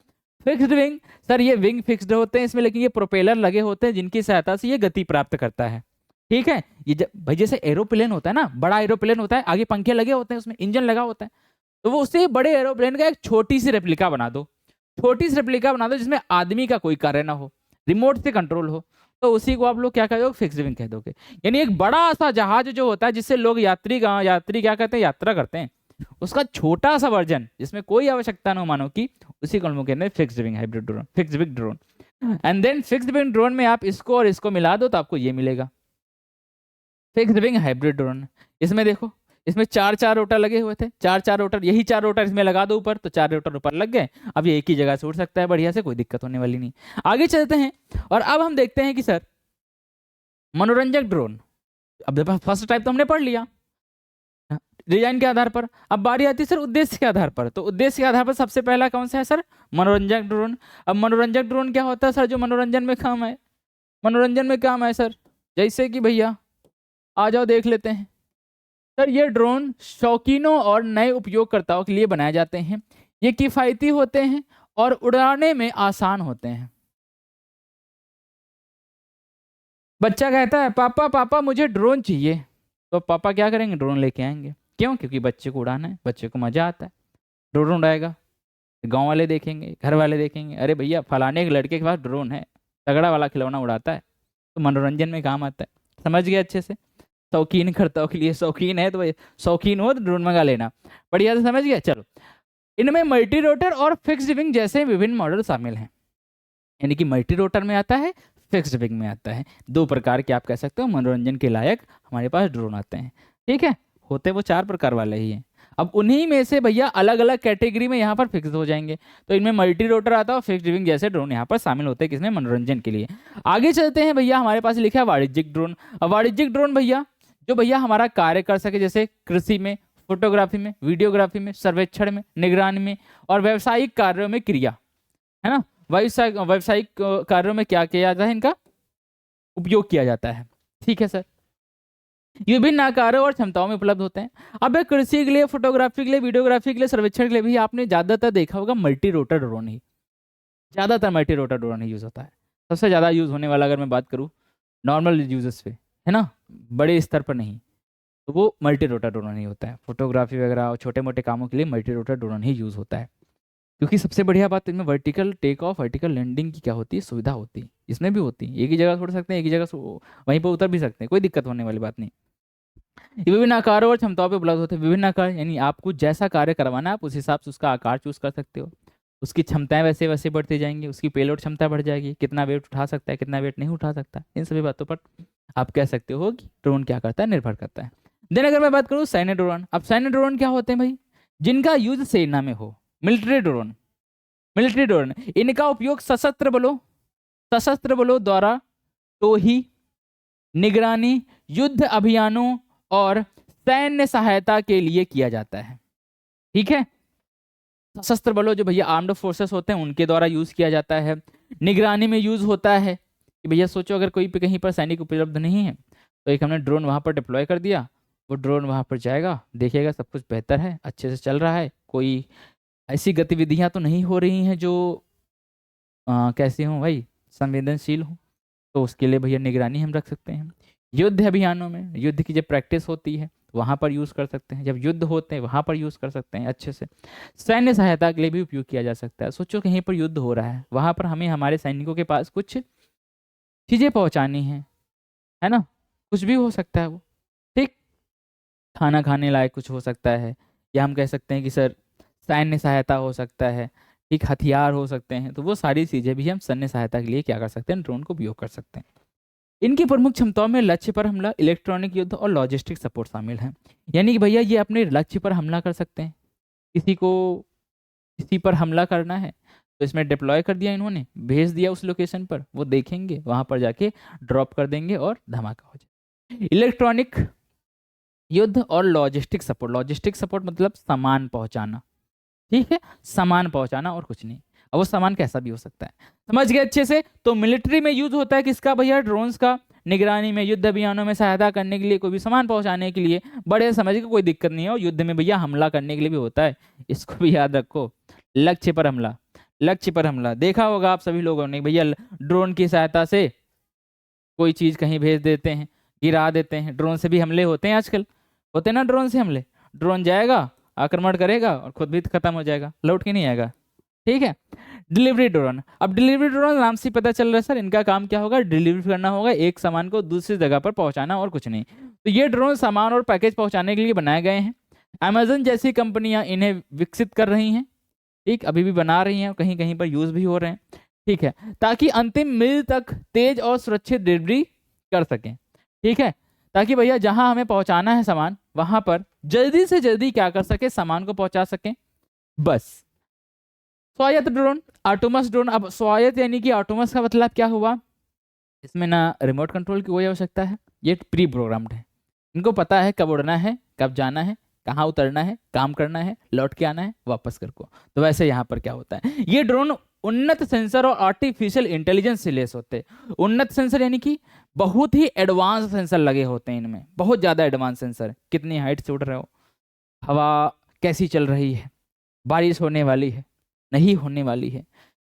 Speaker 1: फिक्स्ड विंग, सर ये विंग फिक्स्ड होते हैं इसमें, लेकिन ये प्रोपेलर लगे होते हैं जिनकी सहायता से ये गति प्राप्त करता है। ठीक है, ये भाई जैसे एरोप्लेन होता है ना, बड़ा एरोप्लेन होता है, आगे पंखे लगे होते हैं, उसमें इंजन लगा होता है, तो वो उससे बड़े एरोप्लेन का एक छोटी सी रेप्लिका बना दो, छोटी सी रेप्लिका बना दो जिसमें आदमी का कोई कार्य ना हो, रिमोट से कंट्रोल हो, तो उसी को आप लोग क्या कह दोगे, फिक्स्ड विंग कह दोगे। यानी एक बड़ा सा जहाज जो होता है जिससे लोग यात्री क्या कहते हैं, यात्रा करते हैं, उसका छोटा सा वर्जन जिसमें कोई आवश्यकता ना हो मानो की, उसी को हम लोग कहते हैं fixed wing hybrid drone, fixed wing drone. And then fixed wing drone में आप इसको और इसको मिला दो तो आपको ये मिलेगा फिक्स्ड विंग हाइब्रिड ड्रोन। इसमें देखो, इसमें 4 रोटर लगे हुए थे, 4 रोटर, यही 4 रोटर इसमें लगा दो ऊपर तो 4 रोटर ऊपर लग गए। अब ये एक ही जगह से उड़ सकता है बढ़िया से, कोई दिक्कत होने वाली नहीं। आगे चलते हैं और अब हम देखते हैं कि सर मनोरंजक ड्रोन, अब फर्स्ट टाइप तो हमने पढ़ लिया डिजाइन के आधार पर, अब बारी आती है सर उद्देश्य के आधार पर। तो उद्देश्य के आधार पर सबसे पहला कौन सा है सर, मनोरंजक ड्रोन। अब मनोरंजक ड्रोन क्या होता है सर, जो मनोरंजन में काम है, मनोरंजन में काम है सर, जैसे कि भैया आ जाओ देख लेते हैं। सर ये ड्रोन शौकीनों और नए उपयोगकर्ताओं के लिए बनाए जाते हैं, ये किफ़ायती होते हैं और उड़ाने में आसान होते हैं। बच्चा कहता है पापा पापा मुझे ड्रोन चाहिए, तो पापा क्या करेंगे, ड्रोन लेके आएंगे। क्यों, क्योंकि बच्चे को उड़ाना है, बच्चे को मजा आता है, ड्रोन उड़ाएगा, गांव वाले देखेंगे, घर वाले देखेंगे, अरे भैया फलाने के लड़के के पास ड्रोन है, तगड़ा वाला खिलौना उड़ाता है, तो मनोरंजन में काम आता है। समझ गए अच्छे से, शौकीन करताओं के लिए, शौकीन है तो भाई शौकीन हो तो ड्रोन मंगा लेना, बढ़िया से समझ गया। चलो, इनमें मल्टी रोटर और फिक्स्ड विंग जैसे विभिन्न मॉडल शामिल हैं, यानी कि मल्टी रोटर में आता है, फिक्स्ड विंग में आता है, 2 प्रकार के आप कह सकते हो मनोरंजन के लायक हमारे पास ड्रोन आते हैं। ठीक है, होते वो 4 प्रकार वाले ही हैं। अब उन्हीं में से भैया अलग अलग कैटेगरी में यहाँ पर फिक्स हो जाएंगे, तो इनमें मल्टी रोटर आता है और फिक्स्ड विंग जैसे ड्रोन यहाँ पर शामिल होते हैं, किसमें, मनोरंजन के लिए। आगे चलते हैं भैया, हमारे पास लिखा है वाणिज्यिक ड्रोन। अब वाणिज्यिक ड्रोन भैया जो भैया हमारा कार्य कर सके, जैसे कृषि में, फोटोग्राफी में, वीडियोग्राफी में, सर्वेक्षण में, निगरानी में और व्यावसायिक कार्यों में क्रिया, है ना, व्यावसायिक कार्यों में क्या किया जाता है, इनका उपयोग किया जाता है। ठीक है सर, ये विभिन्न आकारों और क्षमताओं में उपलब्ध होते हैं। अब कृषि के लिए, फोटोग्राफी के लिए, वीडियोग्राफी के लिए, सर्वेक्षण के लिए भी आपने ज्यादातर देखा होगा मल्टी रोटर ड्रोन ही, ज्यादातर मल्टी रोटर ड्रोन ही यूज होता है। सबसे ज्यादा यूज होने वाला अगर मैं बात करूँ नॉर्मल यूजर्स पे, है ना, बड़े स्तर पर नहीं, तो वो मल्टी रोटर ड्रोन ही होता है। फोटोग्राफी वगैरह और छोटे मोटे कामों के लिए मल्टी रोटर ड्रोन ही यूज होता है, क्योंकि सबसे बढ़िया बात इनमें vertical take off, vertical landing की क्या होती है, सुविधा होती है, इसमें भी होती है। एक ही जगह छोड़ सकते हैं, एक ही जगह वहीं पर उतर भी सकते हैं, कोई दिक्कत होने वाली बात नहीं। ये विभिन्न आकारों और क्षमताओं पे उपलब्ध होते हैं। विभिन्न आकार यानी आपको जैसा कार्य करवाना है आप उस हिसाब से उसका आकार चूज कर सकते हो, उसकी क्षमताएं वैसे वैसे बढ़ती जाएंगी, उसकी पेलोड क्षमता बढ़ जाएगी, कितना वेट उठा सकता है, कितना वेट नहीं उठा सकता, इन सभी बातों पर आप कह सकते हो कि ड्रोन क्या करता है, निर्भर करता है। देन अगर मैं बात करूँ सैन्य ड्रोन, अब सैन्य ड्रोन क्या होते हैं भाई, जिनका यूज सेना में हो, मिलिट्री ड्रोन। मिलिट्री ड्रोन, इनका उपयोग सशस्त्र बलों द्वारा तो ही निगरानी, युद्ध अभियानों और सैन्य सहायता के लिए किया जाता है। ठीक है, सशस्त्र बलों जो भैया आर्म्ड फोर्सेस होते हैं उनके द्वारा यूज किया जाता है। निगरानी में यूज होता है कि भैया सोचो अगर कोई पे कहीं पर सैनिक उपलब्ध नहीं है तो एक हमने ड्रोन वहां पर डिप्लॉय कर दिया, वो ड्रोन वहां पर जाएगा, देखेगा सब कुछ बेहतर है, अच्छे से चल रहा है, कोई ऐसी गतिविधियां तो नहीं हो रही हैं जो कैसी हों भाई, संवेदनशील हो, तो उसके लिए भैया निगरानी हम रख सकते हैं। युद्ध अभियानों में, युद्ध की जब प्रैक्टिस होती है वहां पर यूज कर सकते हैं, जब युद्ध होते हैं वहां पर यूज कर सकते हैं अच्छे से। सैन्य सहायता के लिए भी उपयोग किया जा सकता है। सोचो कहीं पर युद्ध हो रहा है, वहां पर हमें हमारे सैनिकों के पास कुछ चीजें पहुंचानी है ना, कुछ भी हो सकता है वो, ठीक, खाना खाने लायक कुछ हो सकता है, या हम कह सकते हैं कि सर सैन्य सहायता हो सकता है, ठीक, हथियार हो सकते हैं, तो वो सारी चीजें भी हम सैन्य सहायता के लिए क्या कर सकते हैं, ड्रोन को उपयोग कर सकते हैं। इनकी प्रमुख क्षमताओं में लक्ष्य पर हमला, इलेक्ट्रॉनिक युद्ध और लॉजिस्टिक सपोर्ट शामिल है। यानी कि भैया ये अपने लक्ष्य पर हमला कर सकते हैं, किसी को किसी पर हमला करना है तो इसमें डिप्लॉय कर दिया इन्होंने, भेज दिया उस लोकेशन पर, वो देखेंगे वहां पर जाके ड्रॉप कर देंगे और धमाका हो जाए। इलेक्ट्रॉनिक युद्ध और लॉजिस्टिक सपोर्ट, लॉजिस्टिक सपोर्ट मतलब सामान पहुंचाना, ठीक है, सामान पहुंचाना और कुछ नहीं। अब वो सामान कैसा भी हो सकता है, समझ गए अच्छे से। तो मिलिट्री में यूज होता है किसका भैया, ड्रोन्स का, निगरानी में, युद्ध अभियानों में सहायता करने के लिए, कोई भी सामान पहुंचाने के लिए, बड़े समझ के कोई दिक्कत नहीं है। और युद्ध में भैया हमला करने के लिए भी होता है, इसको भी याद रखो। लक्ष्य पर हमला, लक्ष्य पर हमला देखा होगा आप सभी लोगों ने, भैया ड्रोन की सहायता से कोई चीज कहीं भेज देते हैं, गिरा देते हैं, ड्रोन से भी हमले होते हैं आजकल, होते हैं ना ड्रोन से हमले। ड्रोन जाएगा, आक्रमण करेगा और खुद भी खत्म हो जाएगा, लौट के नहीं आएगा, ठीक है। डिलीवरी ड्रोन, अब डिलीवरी ड्रोन नाम से पता चल रहा है सर इनका काम क्या होगा, डिलीवरी करना होगा, एक सामान को दूसरी जगह पर पहुंचाना और कुछ नहीं। तो ये ड्रोन सामान और पैकेज पहुंचाने के लिए बनाए गए हैं। अमेजन जैसी कंपनियां इन्हें विकसित कर रही हैं, ठीक, अभी भी बना रही हैं, कहीं कहीं पर यूज भी हो रहे हैं, ठीक है, ताकि अंतिम मील तक तेज और सुरक्षित डिलीवरी कर सकें, ठीक है, ताकि भैया जहां हमें पहुंचाना है सामान वहां पर जल्दी से जल्दी क्या कर सके, सामान को पहुंचा सकें, बस। स्वायत्त ड्रोन, ऑटोमस ड्रोन। अब स्वायत्त यानी कि ऑटोमस का मतलब क्या हुआ, इसमें ना रिमोट कंट्रोल की कोई आवश्यकता है, ये प्री प्रोग्राम्ड है, इनको पता है कब उड़ना है, कब जाना है, कहाँ उतरना है, काम करना है, लौट के आना है, वापस कर को। तो वैसे यहाँ पर क्या होता है, ये ड्रोन उन्नत सेंसर और आर्टिफिशियल इंटेलिजेंस से लेस होते हैं। उन्नत सेंसर यानी कि बहुत ही एडवांस सेंसर लगे होते हैं इनमें, बहुत ज़्यादा एडवांस सेंसर, कितनी हाइट से उड़ रहे हो, हवा कैसी चल रही है, बारिश होने वाली है नहीं होने वाली है,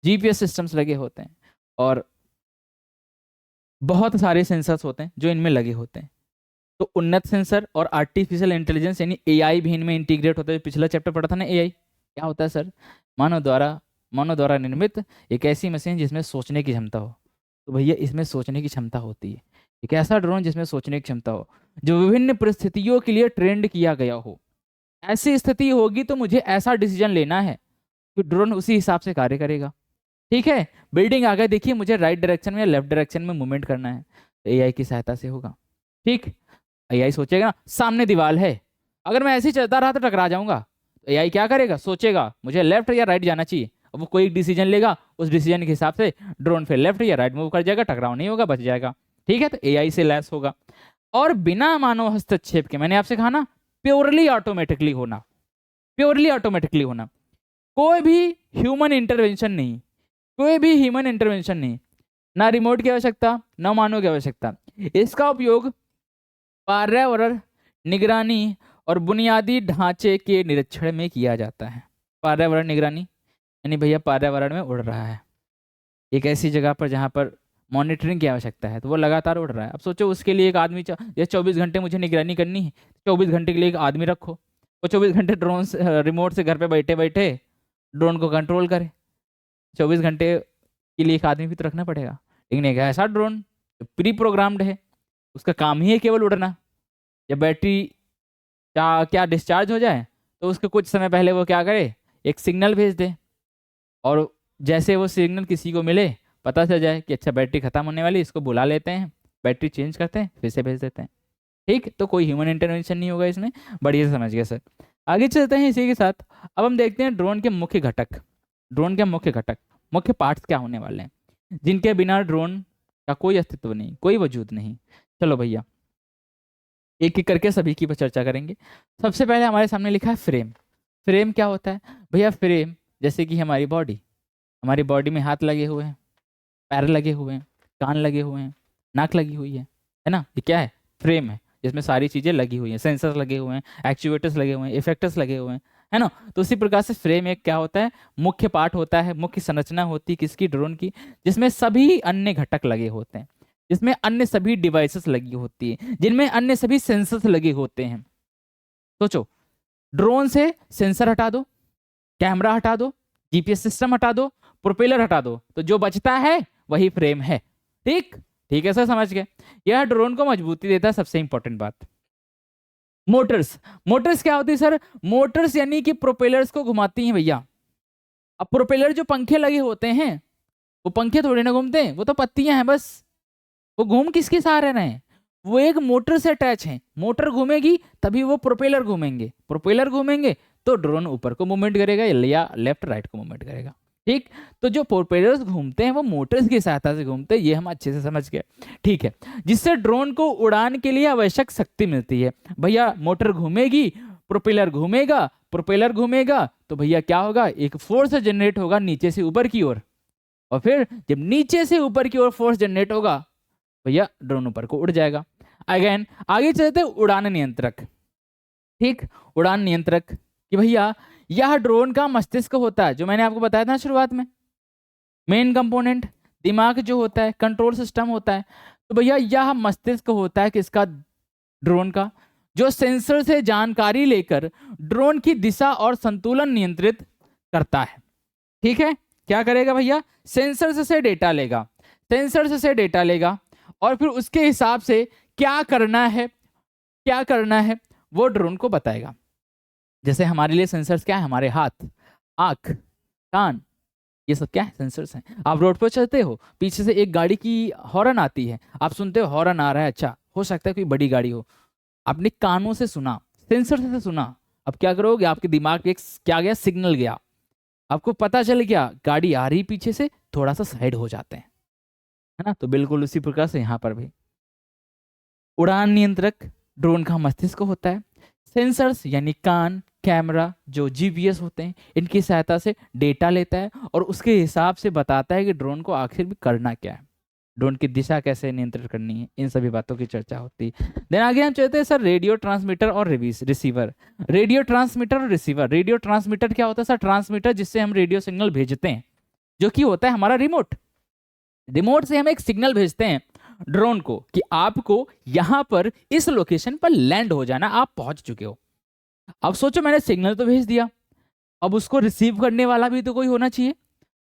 Speaker 1: जीपीएस सिस्टम्स लगे होते हैं, और बहुत सारे सेंसर्स होते हैं जो इनमें लगे होते हैं। तो उन्नत सेंसर और आर्टिफिशियल इंटेलिजेंस यानी एआई भी इनमें इंटीग्रेट होता है। पिछला चैप्टर पढ़ा था ना एआई, क्या होता है सर, मानव द्वारा निर्मित एक ऐसी मशीन जिसमें सोचने की क्षमता हो। तो भैया इसमें सोचने की क्षमता होती है, एक ऐसा ड्रोन जिसमें सोचने की क्षमता हो, जो विभिन्न परिस्थितियों के लिए ट्रेंड किया गया हो। ऐसी स्थिति होगी तो मुझे ऐसा डिसीजन लेना है, तो ड्रोन उसी हिसाब से कार्य करेगा, ठीक है। बिल्डिंग आ गई, देखिए मुझे राइट डायरेक्शन में या लेफ्ट डायरेक्शन में मूवमेंट करना है, तो एआई की सहायता से होगा, ठीक। एआई सोचेगा ना, सामने दीवार है, अगर मैं ऐसे ही चलता रहा तो टकरा जाऊंगा, तो एआई क्या करेगा, सोचेगा मुझे लेफ्ट या राइट जाना चाहिए, अब वो कोई डिसीजन लेगा, उस डिसीजन के हिसाब से ड्रोन फिर लेफ्ट या राइट मूव कर जाएगा, टकराव नहीं होगा, बच जाएगा, ठीक है। तो एआई से लैस होगा, और बिना मानव हस्तक्षेप के, मैंने आपसे कहा ना, प्योरली ऑटोमेटिकली होना, प्योरली ऑटोमेटिकली होना, कोई भी ह्यूमन इंटरवेंशन नहीं, कोई भी ह्यूमन इंटरवेंशन नहीं, ना रिमोट की आवश्यकता, ना मानव की आवश्यकता। इसका उपयोग पर्यावरण निगरानी और बुनियादी ढांचे के निरीक्षण में किया जाता है। पर्यावरण निगरानी यानी भैया पर्यावरण में उड़ रहा है, एक ऐसी जगह पर जहाँ पर मॉनिटरिंग की आवश्यकता है, तो वो लगातार उड़ रहा है। अब सोचो उसके लिए एक आदमी, जैसे 24 घंटे मुझे निगरानी करनी है, 24 घंटे के लिए एक आदमी रखो, वो 24 घंटे ड्रोन से रिमोट से घर पे बैठे बैठे ड्रोन को कंट्रोल करे, 24 घंटे के लिए एक आदमी भी तो रखना पड़ेगा। लेकिन एक ऐसा ड्रोन प्री प्रोग्राम्ड है, उसका काम ही है केवल उड़ना, जब बैटरी क्या डिस्चार्ज हो जाए तो उसके कुछ समय पहले वो क्या करे, एक सिग्नल भेज दे, और जैसे वो सिग्नल किसी को मिले, पता चल जाए कि अच्छा बैटरी खत्म होने वाली, इसको बुला लेते हैं, बैटरी चेंज करते हैं, फिर से भेज देते हैं, ठीक। तो कोई ह्यूमन इंटरवेंशन नहीं होगा इसमें, बढ़िया से समझ गए सर। आगे चलते हैं इसी के साथ, अब हम देखते हैं ड्रोन के मुख्य घटक, ड्रोन के मुख्य घटक, मुख्य पार्ट्स क्या होने वाले हैं, जिनके बिना ड्रोन का कोई अस्तित्व नहीं, कोई वजूद नहीं। चलो भैया एक एक करके सभी की पर चर्चा करेंगे। सबसे पहले हमारे सामने लिखा है फ्रेम। फ्रेम क्या होता है भैया, फ्रेम जैसे कि हमारी बॉडी में हाथ लगे हुए हैं, पैर लगे हुए हैं, कान लगे हुए हैं, नाक लगी हुई है ना, ये क्या है, फ्रेम है, जिसमें सारी चीजें लगी हुई हैं, सेंसर लगे हुए हैं, एक्चुएटर्स लगे हुए हैं, इफेक्टर्स लगे हुए हैं, है ना। तो उसी प्रकार से फ्रेम एक क्या होता है, मुख्य पार्ट होता है, मुख्य संरचना होती है किसकी, ड्रोन की, जिसमें सभी अन्य घटक लगे होते हैं, जिसमें अन्य सभी डिवाइसेस लगी होती है, जिनमें अन्य सभी सेंसर्स लगे होते हैं। सोचो, ड्रोन से सेंसर हटा दो, कैमरा हटा दो, जीपीएस सिस्टम हटा दो, प्रोपेलर हटा दो, तो जो बचता है वही फ्रेम है, ठीक ठीक है सर, समझ गए। यह ड्रोन को मजबूती देता है, सबसे इंपॉर्टेंट बात। मोटर्स, मोटर्स क्या होती है सर? मोटर्स यानी कि प्रोपेलर्स को घुमाती हैं भैया। अब प्रोपेलर जो पंखे लगे होते हैं, वो पंखे थोड़ी ना घूमते हैं, वो तो पत्तियां हैं बस। वो घूम किसके सहारे रहे हैं? वो एक मोटर से अटैच है। मोटर घूमेगी तभी वो प्रोपेलर घूमेंगे, प्रोपेलर घूमेंगे तो ड्रोन ऊपर को मूवमेंट करेगा या लेफ्ट राइट को मूवमेंट करेगा। ठीक, तो जो प्रोपेलर्स घूमते हैं वो मोटर्स की सहायता से घूमते हैं, ये हम अच्छे से समझ गए। ठीक है, जिससे ड्रोन को उड़ान के लिए आवश्यक शक्ति मिलती है। भैया मोटर घूमेगी, प्रोपेलर घूमेगा, प्रोपेलर घूमेगा तो भैया क्या होगा? एक फोर्स जनरेट होगा नीचे से ऊपर की ओर, और फिर जब नीचे से ऊपर की ओर फोर्स जनरेट होगा भैया ड्रोन ऊपर को उड़ जाएगा। अगेन आगे चलते हैं उड़ान नियंत्रक। ठीक, उड़ान नियंत्रक कि भैया यह ड्रोन का मस्तिष्क होता है, जो मैंने आपको बताया था शुरुआत में, मेन कंपोनेंट दिमाग जो होता है, कंट्रोल सिस्टम होता है। तो भैया यह मस्तिष्क होता है किसका? ड्रोन का, जो सेंसर से जानकारी लेकर ड्रोन की दिशा और संतुलन नियंत्रित करता है। ठीक है, क्या करेगा भैया? सेंसर से डेटा लेगा, सेंसर से डेटा लेगा और फिर उसके हिसाब से क्या करना है, क्या करना है वो ड्रोन को बताएगा। जैसे हमारे लिए सेंसर्स क्या है? हमारे हाथ, आंख, कान, ये सब क्या है? सेंसर्स हैं। आप रोड पर चलते हो, पीछे से एक गाड़ी की हॉर्न आती है, आप सुनते हो हॉर्न आ रहा है, अच्छा हो सकता है कोई बड़ी गाड़ी हो, आपने कानों से सुना, सेंसर से सुना। अब क्या करोगे? आपके दिमाग में एक क्या गया? सिग्नल गया, आपको पता चल गया गाड़ी आ रही पीछे से, थोड़ा सा साइड हो जाते हैं, है ना। तो बिल्कुल उसी प्रकार से यहाँ पर भी उड़ान नियंत्रक ड्रोन का मस्तिष्क होता है। सेंसर्स यानी कान, कैमरा, जो जीपीएस होते हैं, इनकी सहायता से डेटा लेता है और उसके हिसाब से बताता है कि ड्रोन को आखिर भी करना क्या है, ड्रोन की दिशा कैसे नियंत्रित करनी है, इन सभी बातों की चर्चा होती है। देन आगे हम चलते हैं सर रेडियो ट्रांसमीटर और रिसीवर। रेडियो ट्रांसमीटर और रिसीवर। रेडियो ट्रांसमीटर क्या होता है सर? ट्रांसमीटर जिससे हम रेडियो सिग्नल भेजते हैं, जो कि होता है हमारा रिमोट। रिमोट से हम एक सिग्नल भेजते हैं ड्रोन को कि आपको यहां पर इस लोकेशन पर लैंड हो जाना, आप पहुंच चुके हो। अब सोचो मैंने सिग्नल तो भेज दिया, अब उसको रिसीव करने वाला भी तो कोई होना चाहिए।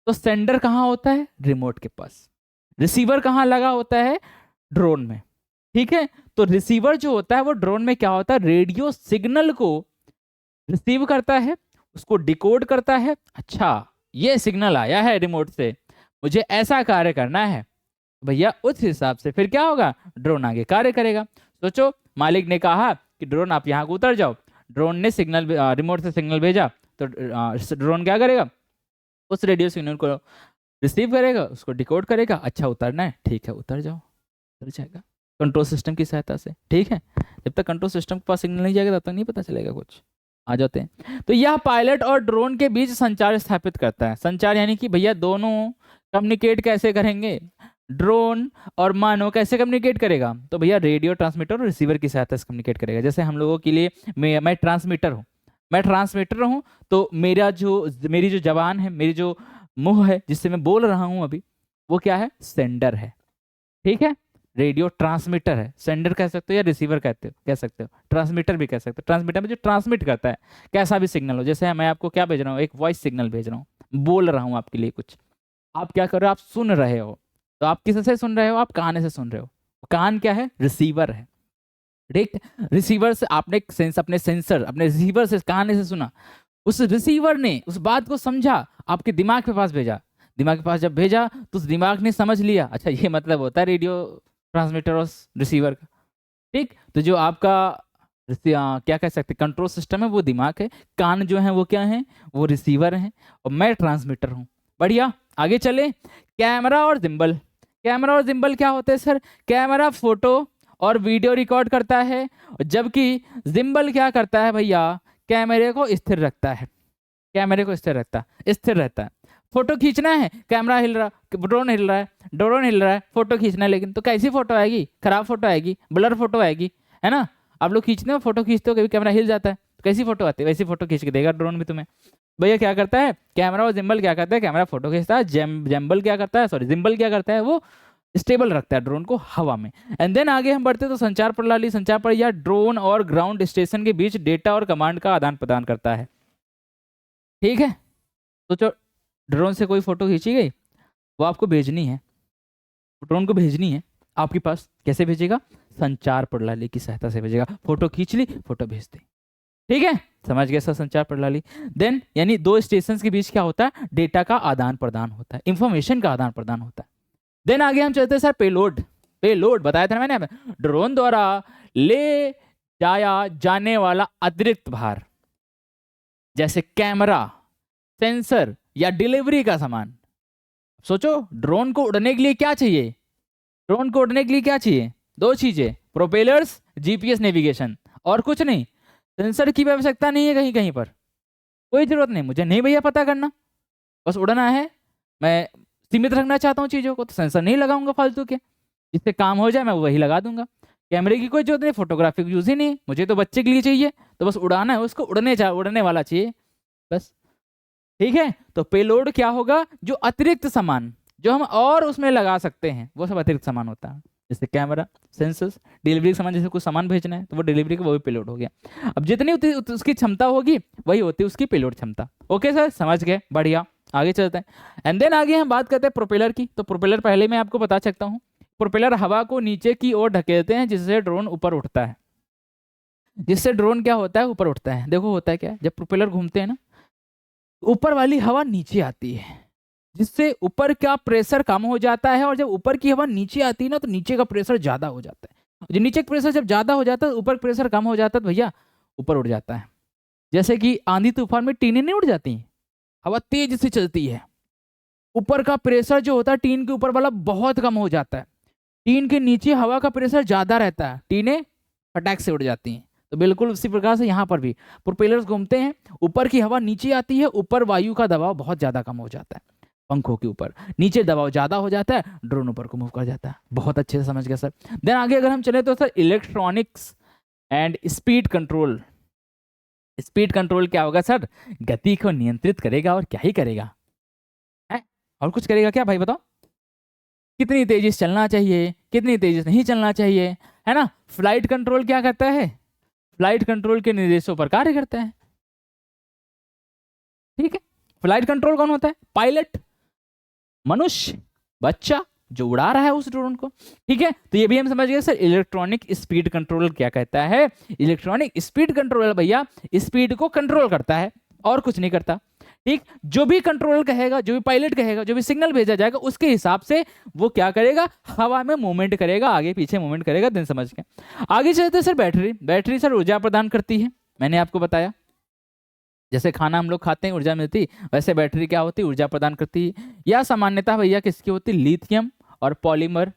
Speaker 1: तो सेंडर कहां होता है? रिमोट के पास। रिसीवर कहां लगा होता है? ड्रोन में। ठीक है, तो रिसीवर जो होता है वो ड्रोन में क्या होता है? रेडियो सिग्नल को रिसीव करता है, उसको डिकोड करता है। अच्छा, ये सिग्नल आया है रिमोट से, मुझे ऐसा कार्य करना है भैया, उस हिसाब से फिर क्या होगा? ड्रोन आगे कार्य करेगा। सोचो मालिक ने कहा कि ड्रोन आप यहाँ को उतर जाओ, ड्रोन ने सिग्नल रिमोट से सिग्नल भेजा, तो ड्रोन क्या करेगा? उस रेडियो सिग्नल को रिसीव करेगा, उसको डिकोड करेगा, अच्छा उतरना है, ठीक है उतर जाओ, उतर जाएगा कंट्रोल सिस्टम की सहायता से। ठीक है, जब तक कंट्रोल सिस्टम के पास सिग्नल नहीं जाएगा तब तक नहीं पता चलेगा कुछ। आ जाते हैं, तो यह पायलट और ड्रोन के बीच संचार स्थापित करता है। संचार यानी कि भैया दोनों कम्युनिकेट कैसे करेंगे? ड्रोन और मानव कैसे कम्युनिकेट करेगा? तो भैया रेडियो ट्रांसमीटर और रिसीवर की सहायता से कम्युनिकेट करेगा। जैसे हम लोगों के लिए मैं ट्रांसमीटर हूँ, मैं ट्रांसमीटर हूँ, तो मेरी जो जबान है, मेरी जो मुंह है जिससे मैं बोल रहा हूँ अभी, वो क्या है? सेंडर है। ठीक है, रेडियो ट्रांसमीटर है, सेंडर कह सकते हो या रिसीवर कह सकते हो, ट्रांसमीटर भी कह सकते हो। ट्रांसमीटर में जो ट्रांसमिट करता है कैसा भी सिग्नल हो, जैसे मैं आपको क्या भेज रहा हूँ? एक वॉइस सिग्नल भेज रहा हूँ, बोल रहा हूँ आपके लिए कुछ, आप क्या कर रहे हो? आप सुन रहे हो। तो आप किससे सुन रहे हो? आप कान से सुन रहे हो। कान क्या है? रिसीवर है। ठीक, रिसीवर से आपने अपने सेंसर, अपने रिसीवर से कान से सुना, उस रिसीवर ने उस बात को समझा, आपके दिमाग के पास भेजा, दिमाग के पास जब भेजा तो उस दिमाग ने समझ लिया, अच्छा ये मतलब होता है रेडियो ट्रांसमीटर और रिसीवर का। ठीक, तो जो आपका क्या कह सकते कंट्रोल सिस्टम है वो दिमाग है, कान जो है वो क्या है? वो रिसीवर है, और मैं ट्रांसमीटर हूँ। बढ़िया, आगे चले। कैमरा और जिम्बल। कैमरा और जिम्बल क्या होते हैं सर? कैमरा फोटो और वीडियो रिकॉर्ड करता है, जबकि जिम्बल क्या करता है भैया? कैमरे को स्थिर रखता है, कैमरे को स्थिर रहता है। फोटो खींचना है, कैमरा हिल रहा, ड्रोन हिल रहा है, ड्रोन हिल रहा है, फोटो खींचना है, लेकिन तो कैसी फोटो आएगी? खराब फोटो आएगी, ब्लर फोटो आएगी, है ना। आप लोग खींचते हो, फोटो खींचते हो, कभी कैमरा हिल जाता है, तो कैसी फोटो आती है? वैसी फोटो खींच के देगा ड्रोन भी तुम्हें। भैया क्या करता है? कैमरा और जिम्बल क्या करता है? कैमरा फोटो खींचता है, जिम्बल क्या करता है? जिम्बल क्या करता है? वो स्टेबल रखता है ड्रोन को हवा में। एंड देन आगे हम बढ़ते तो संचार प्रणाली। संचार प्रणाली ड्रोन और ग्राउंड स्टेशन के बीच डेटा और कमांड का आदान प्रदान करता है। ठीक है, तो जो ड्रोन से कोई फोटो खींची गई, वो आपको भेजनी है, ड्रोन को भेजनी है, आपके पास कैसे भेजेगा? संचार प्रणाली की सहायता से भेजेगा। फोटो खींच ली, फोटो भेज दी। ठीक है, समझ गए सर, संचार प्रणाली। देन यानी दो स्टेशन के बीच क्या होता है? डेटा का आदान प्रदान होता है, इंफॉर्मेशन का आदान प्रदान होता है। देन आगे हम चलते हैं सर पेलोड। पेलोड बताया था ना मैंने, ड्रोन द्वारा ले जाया जाने वाला अतिरिक्त भार, जैसे कैमरा, सेंसर या डिलीवरी का सामान। सोचो, ड्रोन को उड़ने के लिए क्या चाहिए? ड्रोन को उड़ने के लिए क्या चाहिए? दो चीजें, प्रोपेलर्स, जीपीएस नेविगेशन, और कुछ नहीं। सेंसर की भी आवश्यकता नहीं है कहीं कहीं पर, कोई जरूरत नहीं, मुझे नहीं भैया पता करना, बस उड़ना है, मैं सीमित रखना चाहता हूँ चीज़ों को, तो सेंसर नहीं लगाऊंगा फालतू के, जिससे काम हो जाए मैं वही लगा दूंगा। कैमरे की कोई जरूरत नहीं, फोटोग्राफी की यूज ही नहीं, मुझे तो बच्चे के लिए चाहिए, तो बस उड़ाना है उसको, उड़ने वाला चाहिए बस। ठीक है, तो पेलोड क्या होगा? जो अतिरिक्त सामान जो हम और उसमें लगा सकते हैं वो सब अतिरिक्त सामान होता है, जैसे कैमरा, सेंसर्स, डिलीवरी का सामान, जैसे कुछ सामान भेजना है तो वो डिलीवरी का वो भी पेलोड हो गया। अब जितनी उसकी क्षमता होगी वही होती है उसकी पेलोड क्षमता। ओके सर, समझ गए, बढ़िया, आगे चलते हैं। एंड देन आगे हम बात करते हैं प्रोपेलर की। तो प्रोपेलर पहले मैं आपको बता सकता हूँ, प्रोपेलर हवा को नीचे की ओर ढकेलते हैं जिससे ड्रोन ऊपर उठता है। जिससे ड्रोन क्या होता है? ऊपर उठता है। देखो होता है क्या, जब प्रोपेलर घूमते हैं ना, ऊपर वाली हवा नीचे आती है, जिससे ऊपर का प्रेशर कम हो जाता है, और जब ऊपर की हवा नीचे आती है ना तो नीचे का प्रेशर ज्यादा हो जाता है। जो नीचे का प्रेशर जब ज्यादा हो जाता है, ऊपर प्रेशर कम हो जाता है, तो भैया ऊपर उड़ जाता है। जैसे कि आंधी तूफान में टीनें नहीं उड़ जाती, हवा तेज से चलती है, ऊपर का प्रेशर जो होता है टीन के ऊपर वाला बहुत कम हो जाता है, टीन के नीचे हवा का प्रेशर ज्यादा रहता है, टीनें फटाक से उड़ जाती हैं। तो बिल्कुल उसी प्रकार से यहाँ पर भी प्रोपेलर्स घूमते हैं, ऊपर की हवा नीचे आती है, ऊपर वायु का दबाव बहुत ज्यादा कम हो जाता है, पंखों के ऊपर नीचे दबाव ज्यादा हो जाता है, ड्रोन ऊपर को मूव कर जाता है। बहुत अच्छे से समझ गए सर। देन आगे अगर हम चले तो sir electronics and speed control. Speed control क्या होगा सर? गति को नियंत्रित करेगा, और क्या ही करेगा है? और कुछ करेगा क्या भाई बताओ? कितनी तेजी से चलना चाहिए, कितनी तेजी से नहीं चलना चाहिए, है ना। फ्लाइट कंट्रोल क्या करता है? फ्लाइट कंट्रोल के निर्देशों पर कार्य करता है। ठीक है, फ्लाइट कंट्रोल कौन होता है? पायलट, मनुष्य, बच्चा जो उड़ा रहा है उस ड्रोन को। ठीक है, तो ये भी हम समझ गए सर। इलेक्ट्रॉनिक स्पीड कंट्रोल क्या कहता है? इलेक्ट्रॉनिक स्पीड कंट्रोल भैया स्पीड को कंट्रोल करता है और कुछ नहीं करता। ठीक, जो भी कंट्रोल कहेगा, जो भी पायलट कहेगा, जो भी सिग्नल भेजा जाएगा उसके हिसाब से वो क्या करेगा? हवा में मूवमेंट करेगा, आगे पीछे मूवमेंट करेगा। दिन समझ के आगे चलते सर। बैटरी, बैटरी सर ऊर्जा प्रदान करती है, मैंने आपको बताया। जैसे खाना हम लोग खाते हैं ऊर्जा मिलती, वैसे बैटरी क्या होती है? ऊर्जा प्रदान करती है। या सामान्यतः भैया किसकी होती है? लिथियम और पॉलीमर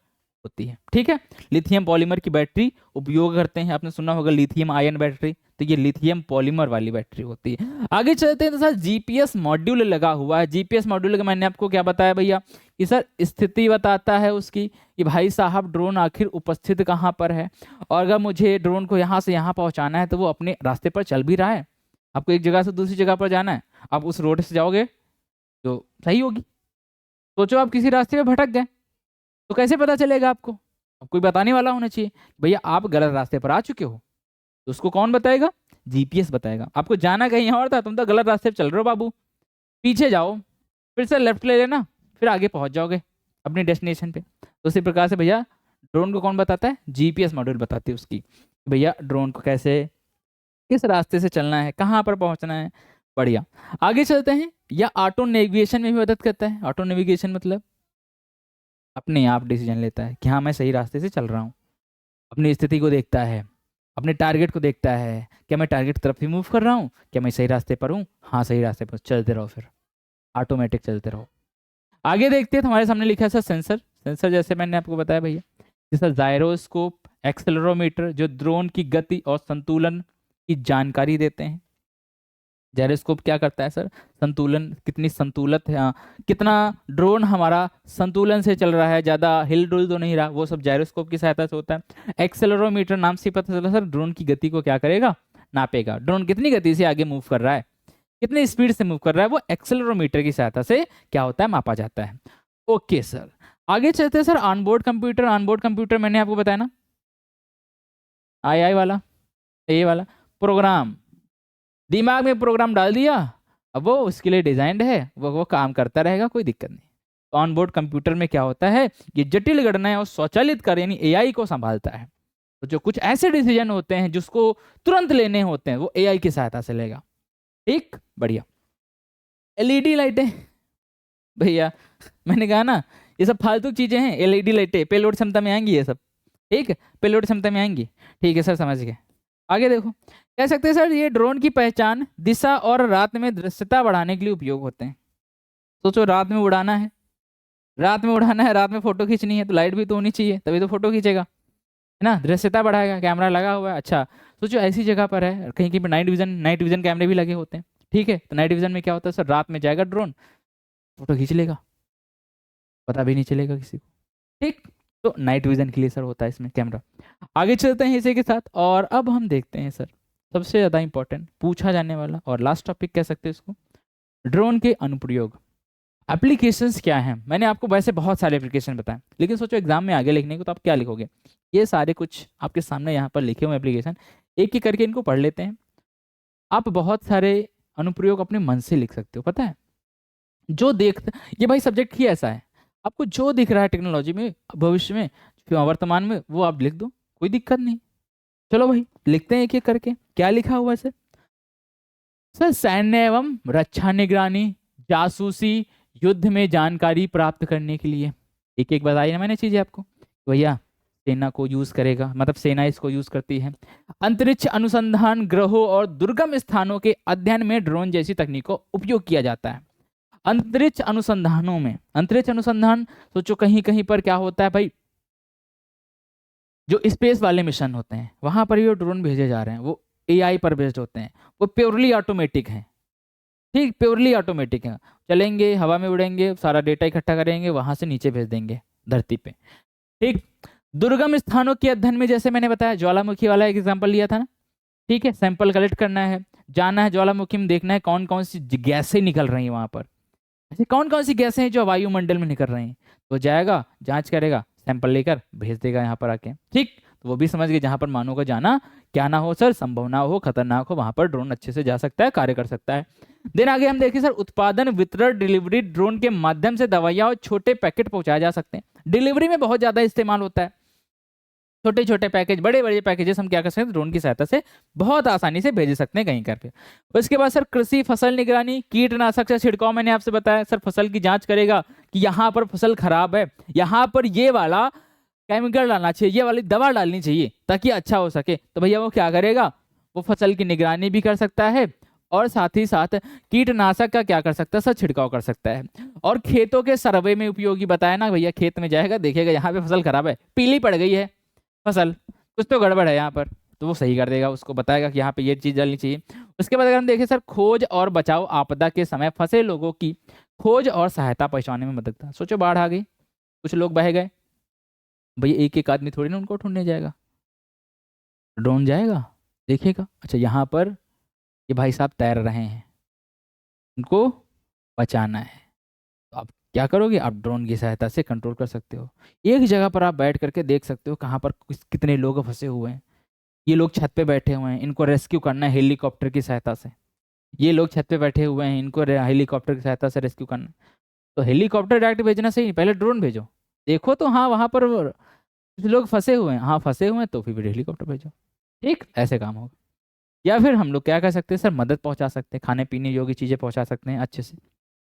Speaker 1: होती है। ठीक है, लिथियम पॉलीमर की बैटरी उपयोग करते हैं, आपने सुना होगा लिथियम आयन बैटरी, तो ये लिथियम पॉलीमर वाली बैटरी होती है। आगे चलते हैं तो सर जीपीएस मॉड्यूल लगा हुआ है। जीपीएस मॉड्यूल का मैंने आपको क्या बताया भैया कि सर स्थिति बताता है उसकी, कि भाई साहब ड्रोन आखिर उपस्थित कहाँ पर है, और अगर मुझे ड्रोन को यहाँ से यहाँ पहुँचाना है तो वो अपने रास्ते पर चल भी रहा है। आपको एक जगह से दूसरी जगह पर जाना है, आप उस रोड से जाओगे तो सही होगी। सोचो आप किसी रास्ते में भटक गए तो कैसे पता चलेगा आपको? अब कोई बताने वाला होना चाहिए, भैया आप गलत रास्ते पर आ चुके हो, तो उसको कौन बताएगा? जीपीएस बताएगा। आपको जाना कहीं और था, तुम तो गलत रास्ते पर चल रहे हो बाबू, पीछे जाओ, फिर से लेफ्ट ले लेना, फिर आगे पहुंच जाओगे अपनी डेस्टिनेशन पे। तो उसी प्रकार से भैया ड्रोन को कौन बताता है? जीपीएस मॉड्यूल बताती है उसकी, भैया ड्रोन को कैसे, किस रास्ते से चलना है, कहाँ पर पहुंचना है। बढ़िया, आगे चलते हैं। या ऑटो नेविगेशन में भी मदद करता है। ऑटो नेविगेशन मतलब अपने आप डिसीजन लेता है कि हाँ मैं सही रास्ते से चल रहा हूँ, अपनी स्थिति को देखता है, अपने टारगेट को देखता है, क्या मैं टारगेट की तरफ ही मूव कर रहा हूँ, क्या मैं सही रास्ते पर हूँ? हाँ सही रास्ते पर, चलते रहो, फिर ऑटोमेटिक चलते रहो। आगे देखते हैं, हमारे सामने लिखा है सर सेंसर। सेंसर जैसे मैंने आपको बताया भैया, जैसा जायरोस्कोप, एक्सेलरोमीटर जो ड्रोन की गति और संतुलन की जानकारी देते हैं। जायरोस्कोप क्या करता है सर? संतुलन, कितनी संतुलित है, कितना ड्रोन हमारा संतुलन से चल रहा है, ज़्यादा हिल डुल तो नहीं रहा, वो सब जायरोस्कोप की सहायता से होता है। एक्सेलरोमीटर नाम से पता चला सर, ड्रोन की गति को क्या करेगा? नापेगा। ड्रोन कितनी गति से आगे मूव कर रहा है, कितनी स्पीड से मूव कर रहा है, वो एक्सेलरोमीटर की सहायता से क्या होता है? मापा जाता है। ओके सर, आगे चलते हैं sir. Onboard computer, onboard computer मैंने आपको बताया ना, आई वाला, ये वाला प्रोग्राम, दिमाग में प्रोग्राम डाल दिया, अब वो उसके लिए डिजाइंड है, वो काम करता रहेगा, कोई दिक्कत नहीं। तो ऑन बोर्ड कंप्यूटर में क्या होता है, ये जटिल गणनाएं और स्वचालित कार्य यानी एआई को संभालता है। तो जो कुछ ऐसे डिसीजन होते हैं जिसको तुरंत लेने होते हैं वो एआई की सहायता से लेगा। ठीक, बढ़िया। एलईडी लाइटें, भैया मैंने कहा ना ये सब फालतू चीजें हैं। एलईडी लाइटें पेलोड क्षमता में आएंगी ये सब, ठीक है, पेलोड क्षमता में आएंगी। ठीक है सर, समझ गए। आगे देखो, कह सकते हैं सर ये ड्रोन की पहचान, दिशा और रात में दृश्यता बढ़ाने के लिए उपयोग होते हैं। सोचो रात में उड़ाना है, रात में उड़ाना है, रात में फोटो खींचनी है, तो लाइट भी तो होनी चाहिए, तभी तो फोटो खींचेगा, है ना, दृश्यता बढ़ाएगा, कैमरा लगा हुआ है। अच्छा सोचो ऐसी जगह पर है, कहीं कहीं पर नाइट विजन कैमरे भी लगे होते हैं, ठीक है, तो नाइट विजन में क्या होता है सर, रात में जाएगा ड्रोन, फोटो खींच लेगा, पता भी नहीं चलेगा किसी को। ठीक, तो नाइट विजन के लिए सर होता है इसमें कैमरा। आगे चलते हैं इसी के साथ, और अब हम देखते हैं सर सबसे ज़्यादा इंपॉर्टेंट पूछा जाने वाला और लास्ट टॉपिक कह सकते हैं इसको, ड्रोन के अनुप्रयोग, एप्लीकेशंस क्या हैं। मैंने आपको वैसे बहुत सारे एप्लीकेशन बताए, लेकिन सोचो एग्जाम में आगे लिखने को तो आप क्या लिखोगे, ये सारे कुछ आपके सामने यहाँ पर लिखे हुए एप्लीकेशन, एक एक करके इनको पढ़ लेते हैं। आप बहुत सारे अनुप्रयोग अपने मन से लिख सकते हो, पता है, जो देखते, ये भाई सब्जेक्ट ही ऐसा है, आपको जो दिख रहा है टेक्नोलॉजी में भविष्य में वर्तमान में वो आप लिख दो, कोई दिक्कत नहीं। चलो भाई लिखते हैं एक एक करके, क्या लिखा हुआ है सर, सैन्य एवं रक्षा निगरानी, जासूसी, युद्ध में जानकारी प्राप्त करने के लिए, एक एक बताई ना मैंने चीजें आपको, भैया सेना को यूज करेगा, मतलब सेना इसको यूज करती है। अंतरिक्ष अनुसंधान, ग्रहों और दुर्गम स्थानों के अध्ययन में ड्रोन जैसी तकनीक को उपयोग किया जाता है। अंतरिक्ष अनुसंधानों में, अंतरिक्ष अनुसंधान सोचो कहीं कहीं पर क्या होता है भाई, जो स्पेस वाले मिशन होते हैं वहां पर ये ड्रोन भेजे जा रहे हैं, वो एआई पर बेस्ड होते हैं, वो प्योरली ऑटोमेटिक हैं, ठीक, प्योरली ऑटोमेटिक है, चलेंगे हवा में उड़ेंगे, सारा डेटा इकट्ठा करेंगे, वहां से नीचे भेज देंगे धरती पे। ठीक, दुर्गम स्थानों के अध्ययन में जैसे मैंने बताया, ज्वालामुखी वाला एक एग्जांपल लिया था ना, ठीक है, सैंपल कलेक्ट करना है, जाना है ज्वालामुखी में, देखना है कौन कौन सी गैसें निकल रही हैं वहां पर, ऐसे कौन कौन सी गैसें हैं जो वायुमंडल में निकल रही हैं, तो जाएगा जांच करेगा, सैंपल लेकर भेज देगा यहाँ पर आके। ठीक, तो वो भी समझ गए जहाँ पर मानव का जाना क्या ना हो सर, संभव ना हो, खतरनाक हो, वहां पर ड्रोन अच्छे से जा सकता है, कार्य कर सकता है। देन आगे हम देखिए सर, उत्पादन, वितरण, डिलीवरी, ड्रोन के माध्यम से दवाइयाँ और छोटे पैकेट पहुंचाए जा सकते हैं। डिलीवरी में बहुत ज्यादा इस्तेमाल होता है, छोटे छोटे पैकेज, बड़े बड़े पैकेजेस हम क्या कर सकते हैं, ड्रोन की सहायता से बहुत आसानी से भेज सकते हैं कहीं करके। उसके बाद सर कृषि, फसल निगरानी, कीटनाशक से छिड़काव, मैंने आपसे बताया सर फसल की जांच करेगा कि यहाँ पर फसल खराब है, यहाँ पर ये वाला केमिकल डालना चाहिए, ये वाली दवा डालनी चाहिए ताकि अच्छा हो सके, तो भैया वो क्या करेगा, वो फसल की निगरानी भी कर सकता है और साथ ही साथ कीटनाशक का क्या कर सकता है सर, छिड़काव कर सकता है। और खेतों के सर्वे में उपयोगी बताया ना भैया, खेत में जाएगा देखेगा यहाँ पे फसल खराब है, पीली पड़ गई है फसल, कुछ तो गड़बड़ है यहाँ पर, तो वो सही कर देगा, उसको बताएगा कि यहाँ पे ये चीज डालनी चाहिए। उसके बाद अगर हम देखें सर, खोज और बचाव, आपदा के समय फंसे लोगों की खोज और सहायता पहुंचाने में मदद करता। सोचो बाढ़ आ गई, कुछ लोग बह गए, भैया एक एक आदमी थोड़ी ना उनको ढूंढने जाएगा, ड्रोन जाएगा देखेगा, अच्छा यहाँ पर ये भाई साहब तैर रहे हैं, उनको बचाना है, तो आप क्या करोगे, आप ड्रोन की सहायता से कंट्रोल कर सकते हो। एक जगह पर आप बैठ करके देख सकते हो कहाँ पर कितने लोग फंसे हुए हैं, ये लोग छत पे बैठे हुए हैं, इनको रेस्क्यू करना है हेलीकॉप्टर की सहायता से, ये लोग छत पे बैठे हुए हैं, इनको हेलीकॉप्टर की सहायता से रेस्क्यू करना। तो हेलीकॉप्टर डायरेक्ट भेजना सही नहीं, पहले ड्रोन भेजो, देखो तो हाँ वहां पर कुछ लोग फंसे हुए हैं, हाँ फंसे हुए हैं, तो फिर हेलीकॉप्टर भेजो। ठीक, ऐसे काम होगा। या फिर हम लोग क्या कर सकते हैं सर, मदद पहुंचा सकते हैं, खाने पीने योग्य चीजें पहुंचा सकते हैं अच्छे से।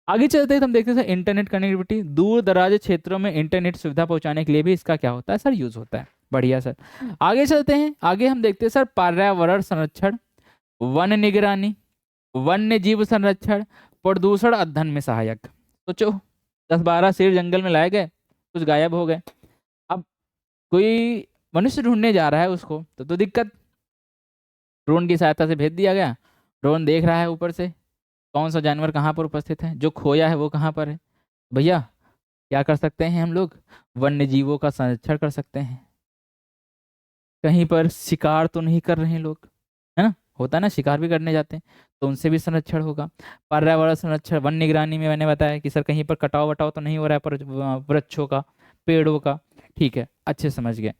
Speaker 1: आगे चलते हैं तो हम देखते हैं सर, इंटरनेट कनेक्टिविटी, दूर दराज क्षेत्रों में इंटरनेट सुविधा पहुंचाने के लिए भी इसका क्या होता है सर, यूज होता है। बढ़िया सर, आगे चलते हैं, आगे हम देखते हैं सर, पर्यावरण संरक्षण, वन निगरानी, वन्य जीव संरक्षण, प्रदूषण अध्ययन में सहायक। सोचो 10-12 शेर जंगल में लाए गए, कुछ गायब हो गए, अब कोई मनुष्य ढूंढने जा रहा है उसको, तो दिक्कत, ड्रोन की सहायता से भेज दिया गया, ड्रोन देख रहा है ऊपर से कौन सा जानवर कहाँ पर उपस्थित है, जो खोया है वो कहाँ पर है, भैया क्या कर सकते हैं हम लोग, वन्य जीवों का संरक्षण कर सकते हैं। कहीं पर शिकार तो नहीं कर रहे हैं लोग, है ना, होता है ना, शिकार भी करने जाते हैं, तो उनसे भी संरक्षण होगा। पर्यावरण संरक्षण, वन निगरानी में मैंने बताया कि सर कहीं पर कटाव वटाव तो नहीं हो रहा है पर वृक्षों का, पेड़ों का, ठीक है, अच्छे समझ गए।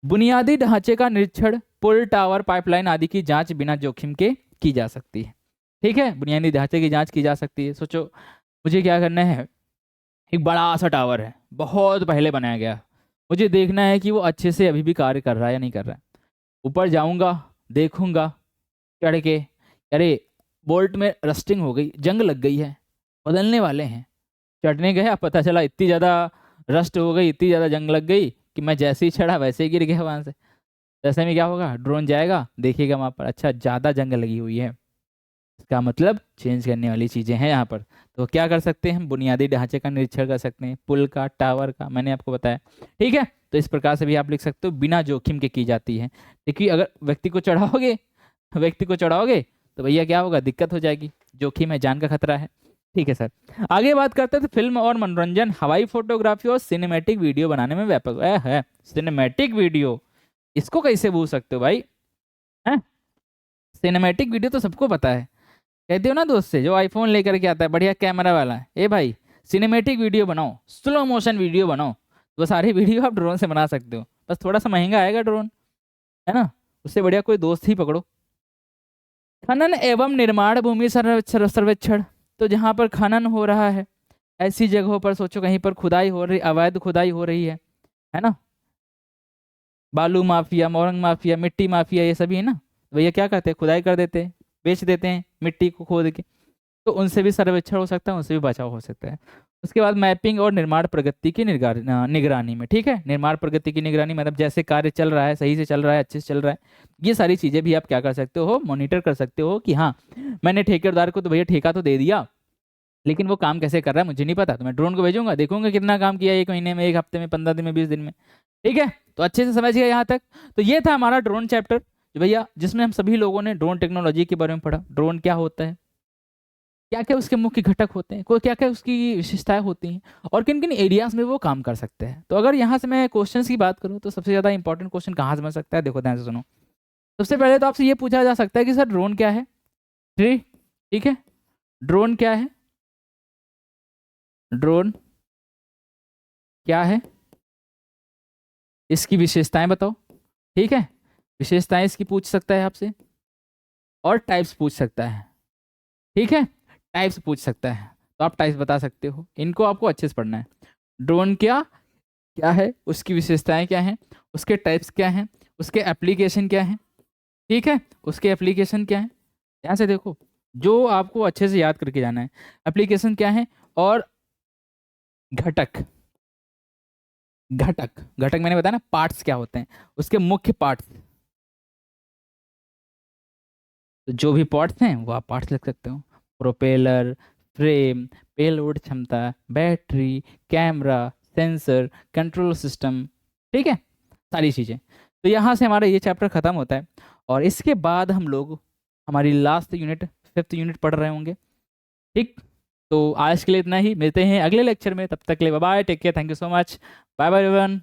Speaker 1: बुनियादी ढांचे का निरीक्षण, पुल, टावर, पाइपलाइन आदि की जांच बिना जोखिम के की जा सकती है। ठीक है, बुनियादी ढांचे की जांच की जा सकती है। सोचो मुझे क्या करना है, एक बड़ा सा टावर है, बहुत पहले बनाया गया। मुझे देखना है कि वो अच्छे से अभी भी कार्य कर रहा है या नहीं कर रहा है। ऊपर जाऊंगा, देखूंगा चढ़ के, अरे बोल्ट में रस्टिंग हो गई, जंग लग गई है, बदलने वाले हैं। चढ़ने गया, पता चला इतनी ज़्यादा रस्ट हो गई, इतनी ज़्यादा जंग लग गई कि मैं जैसे ही चढ़ा वैसे ही गिर गया वहाँ से। ऐसे में क्या होगा, ड्रोन जाएगा देखेगा वहाँ पर अच्छा ज़्यादा जंग लगी हुई है, इसका मतलब चेंज करने वाली चीज़ें हैं यहाँ पर। तो क्या कर सकते हैं, हम बुनियादी ढांचे का निरीक्षण कर सकते हैं, पुल का, टावर का, मैंने आपको बताया। ठीक है, तो इस प्रकार से भी आप लिख सकते हो, बिना जोखिम के की जाती है। क्योंकि अगर व्यक्ति को चढ़ाओगे तो भैया क्या होगा, दिक्कत हो जाएगी, जोखिम है, जान का खतरा है। ठीक है सर, आगे बात करते हैं। तो फिल्म और मनोरंजन, हवाई फोटोग्राफी और सिनेमैटिक वीडियो बनाने में व्यापक है। सिनेमैटिक वीडियो, इसको कैसे भूल सकते हो भाई, है? सिनेमैटिक वीडियो तो सबको पता है, कहते हो ना दोस्त से जो आईफोन लेकर के आता है बढ़िया कैमरा वाला, ए भाई सिनेमैटिक वीडियो बनाओ, स्लो मोशन वीडियो बनाओ, तो वो सारी वीडियो आप ड्रोन से बना सकते हो। बस थोड़ा सा महंगा आएगा ड्रोन, है ना, उससे बढ़िया कोई दोस्त ही पकड़ो। खनन एवं निर्माण भूमि सर्वेक्षण, तो जहाँ पर खनन हो रहा है ऐसी जगहों पर सोचो, कहीं पर खुदाई हो रही, अवैध खुदाई हो रही है ना, बालू माफिया, मोरंग माफिया, मिट्टी माफिया, ये सभी है ना, तो भैया क्या करते हैं, खुदाई कर देते हैं, बेच देते हैं मिट्टी को खोद के। तो उनसे भी सर्वेक्षण हो सकता है, उनसे भी बचाव हो सकता है। उसके बाद मैपिंग और निर्माण प्रगति की निगरानी में, ठीक है, निर्माण प्रगति की निगरानी मतलब जैसे कार्य चल रहा है, सही से चल रहा है, अच्छे से चल रहा है, ये सारी चीज़ें भी आप क्या कर सकते हो, मॉनिटर कर सकते हो कि हाँ मैंने ठेकेदार को तो भैया ठेका तो दे दिया, लेकिन वो काम कैसे कर रहा है मुझे नहीं पता, तो मैं ड्रोन को भेजूंगा, देखूंगा कितना काम किया, 1 महीने में, 1 हफ्ते में, 15 दिन में, 20 दिन में। ठीक है, तो अच्छे से समझ गया यहाँ तक। तो ये था हमारा ड्रोन चैप्टर भैया, जिसमें हम सभी लोगों ने ड्रोन टेक्नोलॉजी के बारे में पढ़ा, ड्रोन क्या होता है, क्या क्या उसके मुख्य घटक होते हैं, कोई क्या क्या उसकी विशेषताएं होती हैं, और किन किन एरियाज में वो काम कर सकते हैं। तो अगर यहाँ से मैं क्वेश्चंस की बात करूँ तो सबसे ज़्यादा इंपॉर्टेंट क्वेश्चन कहाँ से बन सकता है, देखो ध्यान से सुनो। सबसे पहले तो आपसे ये पूछा जा सकता है कि सर ड्रोन क्या है, ठीक है, ड्रोन क्या है, ड्रोन क्या है, इसकी विशेषताएं बताओ। ठीक है, विशेषताएं इसकी पूछ सकता है आपसे, और टाइप्स पूछ सकता है। ठीक है, टाइप्स पूछ सकता है, तो आप टाइप्स बता सकते हो, इनको आपको अच्छे से पढ़ना है। ड्रोन क्या क्या है, उसकी विशेषताएं क्या हैं, उसके टाइप्स क्या हैं, उसके एप्लीकेशन क्या हैं। ठीक है, उसके एप्लीकेशन क्या हैं, ध्यान से देखो, जो आपको अच्छे से याद करके जाना है, एप्लीकेशन क्या है, और घटक, घटक घटक मैंने बताया ना, पार्ट्स क्या होते हैं, उसके मुख्य पार्ट्स, तो जो भी पार्ट्स हैं वो आप पार्ट्स लिख सकते हो, प्रोपेलर, फ्रेम, पेलोड क्षमता, battery, camera, sensor, control system. ठीक है, सारी चीज़ें। तो यहाँ से हमारा ये चैप्टर ख़त्म होता है, और इसके बाद हम लोग हमारी लास्ट यूनिट, 5th यूनिट पढ़ रहे होंगे। ठीक, तो आज के लिए इतना ही, मिलते हैं अगले लेक्चर में, तब तक के लिए bye bye, take care, thank you so much, bye bye everyone.